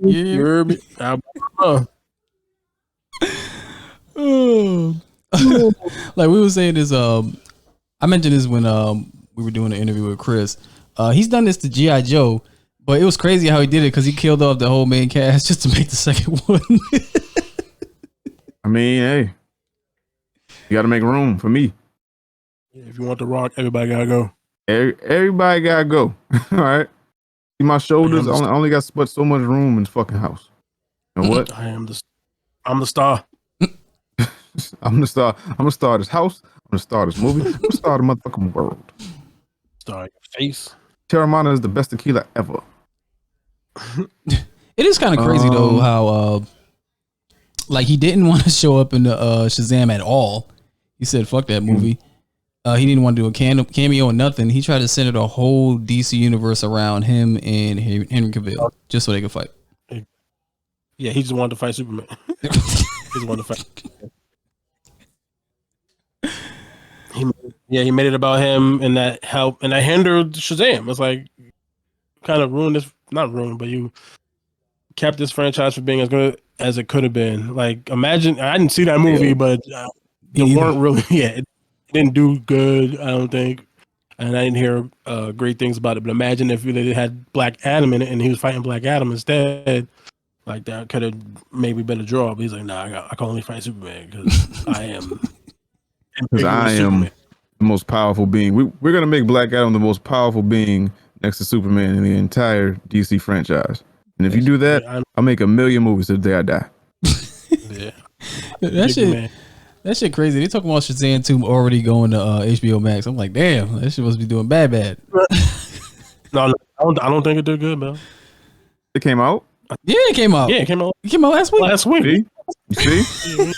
You heard me? I don't know. Like we were saying this, I mentioned this when we were doing an interview with Chris. He's done this to G.I. Joe, but it was crazy how he did it because he killed off the whole main cast just to make the second one. I mean, hey, you got to make room for me. If you want The Rock, everybody gotta go. Everybody gotta go. All right. See my shoulders. I only got but so much room in the fucking house. You know what? I'm the star. I'm the star. I'm gonna star this house. I'm gonna star this movie. I'm gonna star the motherfucking world. Star your face. Terramana is the best tequila ever. It is kind of crazy though how like he didn't want to show up in the Shazam at all. He said fuck that movie. He didn't want to do a cameo or nothing. He tried to center the whole DC universe around him and Henry Cavill just so they could fight. Yeah, he just wanted to fight Superman. He just wanted to fight. He made it about him, and that helped, and that hindered Shazam. It's like kind of ruined this, not ruined, but you kept this franchise from being as good as it could have been. Like, imagine, I didn't see that movie, but it weren't really, it didn't do good, I don't think, and I didn't hear great things about it. But imagine if they had Black Adam in it, and he was fighting Black Adam instead. Like, that could have maybe been a draw. But he's like, nah, I can only fight Superman because I am. Because I am the most powerful being. We're going to make Black Adam the most powerful being next to Superman in the entire DC franchise. And if you do that, I'll make 1 million movies the day I die. Yeah. That shit crazy. They talking about Shazam 2 already going to HBO Max. I'm like, damn, that shit must be doing bad. No, I don't think it did good, man. It came out? Yeah, it came out. Yeah, it came out. It came out last week. See? You see?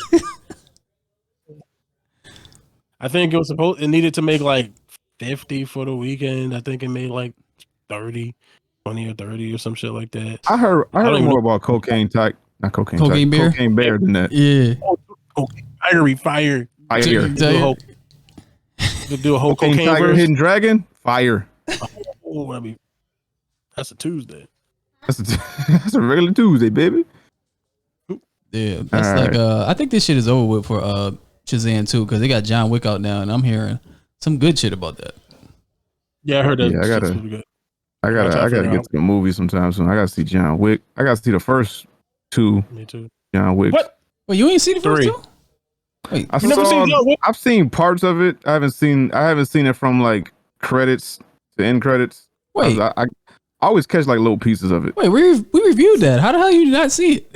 I think it needed to make like 50 for the weekend. I think it made like 30, 20 or 30 or some shit like that. I heard more about Cocaine Bear than that. Yeah. Fiery fire. Fire. Do a whole Cocaine Tiger, verse. Hidden Dragon. Fire. Oh, I mean, that's a Tuesday. That's a regular Tuesday, baby. Yeah, that's right. I think this shit is over with for Shazam 2 because they got John Wick out now, and I'm hearing some good shit about that. Yeah, I heard that. Yeah, I gotta get to the movie sometime soon. I gotta see John Wick. I gotta see the first 2. Me too. John Wick. What? Wait, you ain't seen the first 2? Wait, never seen John Wick? I've seen parts of it. I haven't seen it from like credits to end credits. Wait, I always catch like little pieces of it. Wait, we reviewed that. How the hell you did not see it?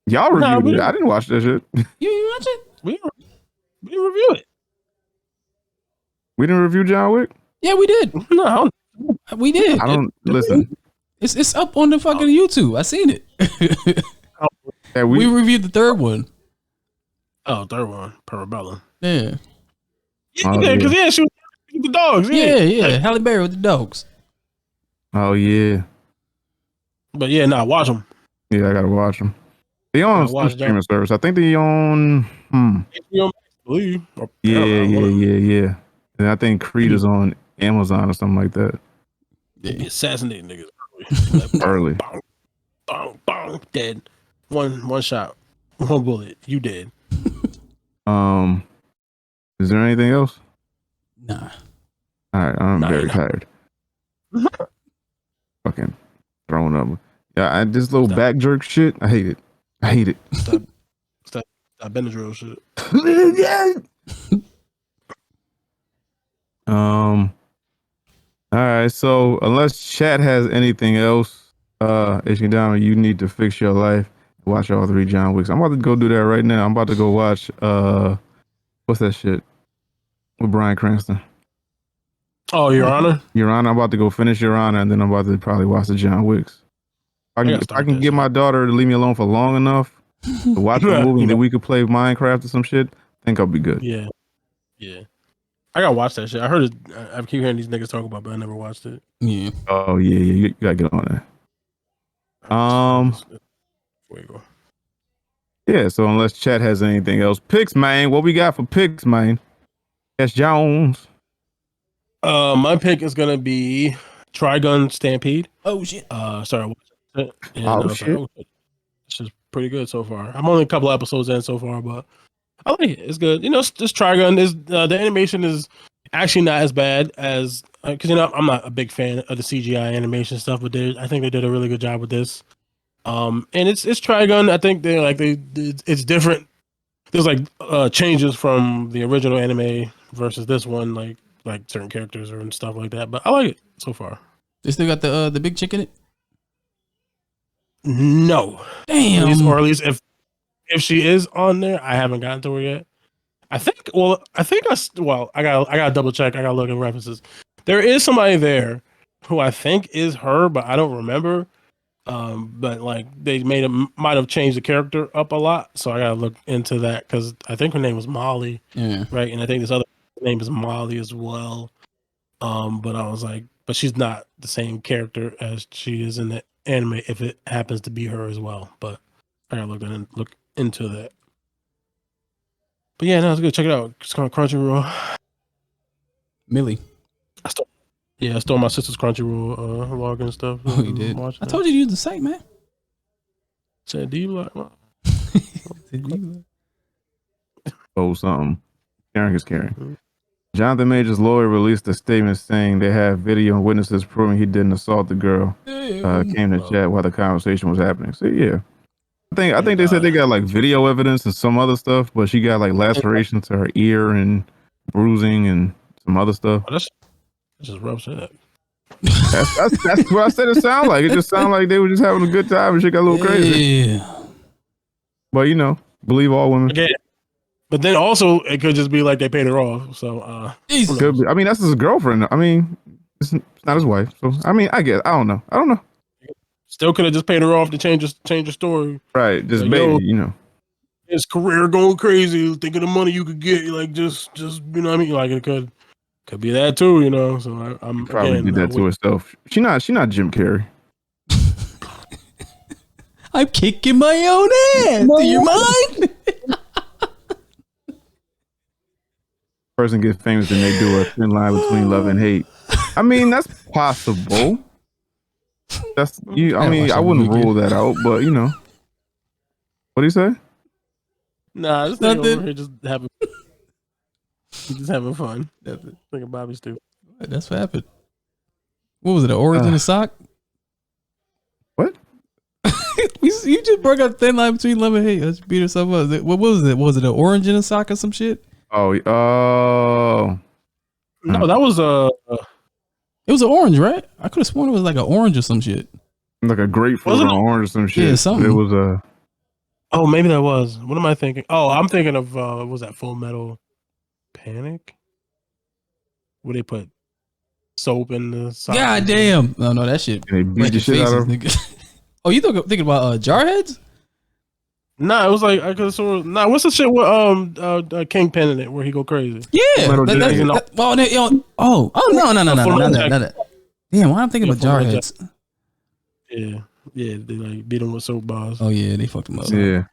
Y'all reviewed it. I didn't watch that shit. You didn't watch it? We didn't review it. We didn't review John Wick? Yeah, we did. No, we did. I don't listen. It's up on the fucking YouTube. I seen it. Yeah, we reviewed the third one. Oh, third one, Parabellum. Yeah. Yeah, because she was with the dogs. Yeah. Halle Berry with the dogs. Oh yeah. But yeah, watch them. Yeah, I gotta watch them. They on some streaming service. I think they on. HBO Max, Yeah. And I think Creed is on Amazon or something like that. Yeah, assassinating niggas early. Bong, dead. One shot, one bullet. You did. Is there anything else? Nah. All right, I'm very Nine. tired. Fucking throwing up. Yeah, this little Stop. back jerk shit. I hate it. Stop Benadryl shit. All right. So unless chat has anything else, Ishii Diamond, you need to fix your life. Watch all 3 John Wicks. I'm about to go do that right now. I'm about to go watch what's that shit with Bryan Cranston? Oh, Your Honor. Your Honor. I'm about to go finish Your Honor, and then I'm about to probably watch the John Wicks. If I can get my daughter to leave me alone for long enough to watch a movie, and then we could play Minecraft or some shit, I think I'll be good. Yeah. I gotta watch that shit. I heard it. I keep hearing these niggas talk about, it, but I never watched it. Yeah. Oh yeah. You gotta get on that. Before you go. Yeah, so unless chat has anything else. Picks, man. What we got for picks, man? Yes, Jones. My pick is gonna be Trigun Stampede. Oh shit. Sorry. And, Shit. This is pretty good so far. I'm only a couple episodes in so far, but I like it. It's good. It's just Trigun is the animation is actually not as bad as because I'm not a big fan of the CGI animation stuff, but I think they did a really good job with this. And it's Trigun. I think it's different. There's changes from the original anime versus this one, like certain characters and stuff like that. But I like it so far. They still got the big chick in it? No. Damn. At least if she is on there, I haven't gotten to her yet. I gotta double check. I gotta look at references. There is somebody there who I think is her, but I don't remember. But they might have changed the character up a lot, so I gotta look into that because I think her name was Molly, right? And I think this other name is Molly as well. But I was but she's not the same character as she is in the anime if it happens to be her as well. But I gotta look into that. But yeah, no, it's good. Check it out. It's called Crunchyroll. Millie. I stole my sister's Crunchyroll login and stuff. Oh, you did. I told you to use the site, man. Said, do you like? Oh, something. Caring is caring. Jonathan Major's lawyer released a statement saying they have video and witnesses proving he didn't assault the girl. Came to chat while the conversation was happening. So yeah, I think they said they got video evidence and some other stuff, but she got laceration to her ear and bruising and some other stuff. Oh, that's just rough shit. That's what I said it sounded like. It just sounded like they were just having a good time and shit got a little crazy. Yeah. But believe all women. Okay. But then also it could just be they paid her off. So could be. I mean, that's his girlfriend. I mean, it's not his wife. So I mean, I guess I don't know. Still could have just paid her off to change her story. Right. Just baby, His career going crazy, think of the money you could get, just you know what I mean? It could be that too, So I'm probably did that to herself. She not Jim Carrey. I'm kicking my own ass. Do you mind? Person gets famous and they do a thin line between love and hate. I mean, that's possible. That's you. I mean, I wouldn't rule that out, but what do you say? Nah, just over here, just having fun. That's it. Think of Bobby Stu. That's what happened. What was it? An orange in a sock? What? You just broke up thin line between love and hate. Let's beat herself up. What was it? Was it an orange in a sock or some shit? Oh. No, that was It was an orange, right? I could have sworn it was an orange or some shit. Like a grapefruit or an orange or some shit. Yeah, something. It was a. Oh, maybe that was. What am I thinking? Oh, I'm thinking of what was that Full Metal Panic? Where they put soap in the sock. God damn! No, that shit. They beat the shit out of them. Oh, you thinking about Jarheads? Nah, it was I could have sworn. Nah, what's the shit with Kingpin in it where he go crazy? Yeah. No. Damn, why I'm thinking about Jarheads? Yeah, they beat him with soap bars. Oh yeah, they fucked him up. Yeah,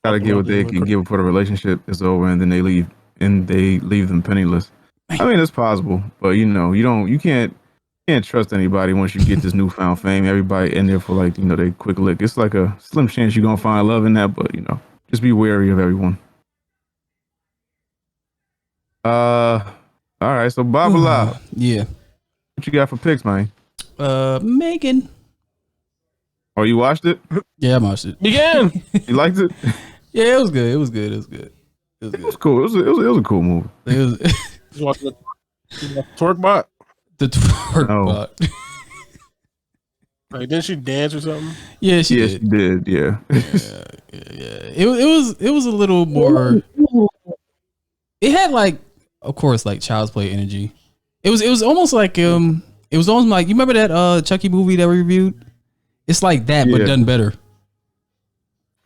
gotta get what they can give before the relationship is over, and then they leave them penniless. I mean, it's possible, but you can't. can't trust anybody once you get this newfound fame. Everybody in there for like, they quick lick. It's like a slim chance you're gonna find love in that, but just be wary of everyone. All right, so Babala, Yeah. what you got for picks, man? Megan. Oh, you watched it? Yeah, I watched it. Begin. You liked it? Yeah, it was good. It was good. It was good. It was It was good. cool. It was a cool movie. It was Just watching the twerk bot. the twerk No. bot. Like, didn't she dance or something? Yeah, she Yeah, did. she did. Yeah. Yeah. It was a little more. It had like, of course, like Child's Play energy. It was almost like it was almost like, you remember that Chucky movie that we reviewed? It's like that, but Yeah. done better.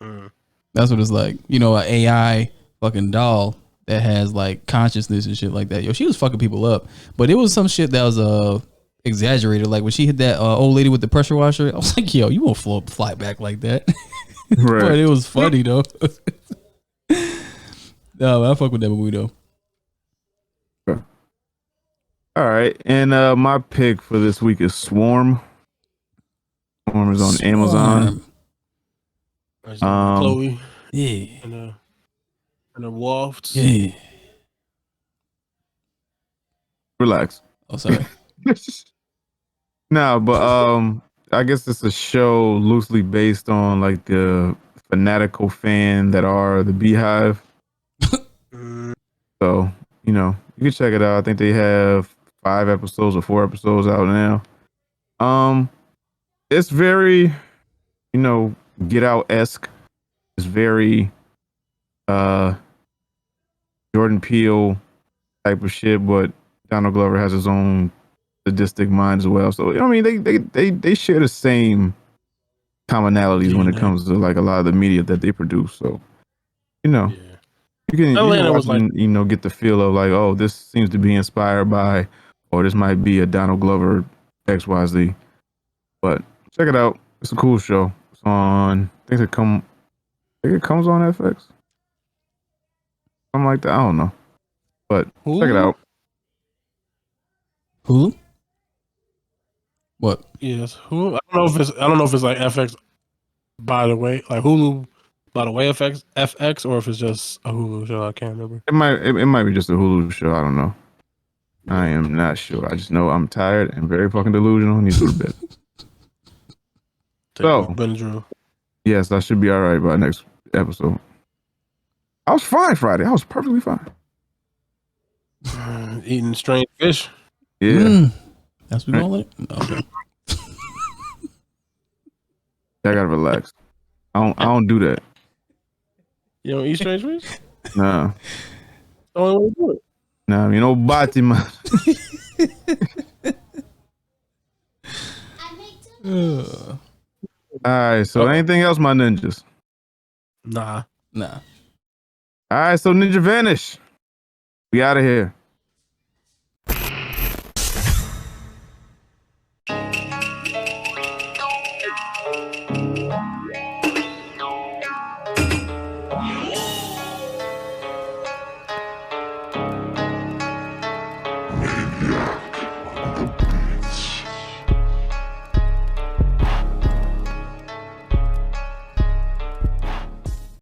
Mm. That's what it's like. An AI fucking doll that has like consciousness and shit like that. Yo, she was fucking people up, but it was some shit that was exaggerated. Like when she hit that old lady with the pressure washer, I was like, yo, you won't fly back like that. Right. But it was funny though. No, I fuck with that movie though. All right, and my pick for this week is Swarm. Swarm is on Amazon. Chloe Yeah. and the wafts. Yeah. Relax. Oh, sorry. No, but I guess it's a show loosely based on like the fanatical fan that are the Beehive. Mm. So you can check it out. I think they have 5 episodes or 4 episodes out now. It's very Get Out-esque. It's very Jordan Peele type of shit, but Donald Glover has his own sadistic mind as well. So I mean, they share the same commonalities when it comes to like a lot of the media that they produce. So Yeah. you can Atlanta watch was like, and, get the feel of like, oh, this seems to be inspired by, or this might be a Donald Glover XYZ. But check it out. It's a cool show. It's on. I think it comes on FX. Something like that. I don't know. But check it out. Hulu? What? yes, Hulu. I don't know if it's like FX by the way, like Hulu by the way FX, or if it's just a Hulu show. I can't remember. It might be just a Hulu show. I don't know. I am not sure. I just know I'm tired and very fucking delusional. Need to go to bed. So, Benadryl. Yes, I should be all right by next episode. I was fine Friday. I was perfectly fine. Eating strange fish. Yeah. That's what we call it? Okay. I gotta relax. I don't do that. You don't eat strange fish? Nah. The only way to do it. Nah, Batima. All right, so anything else, my ninjas? Nah. Nah. All right, so Ninja Vanish. We out of here.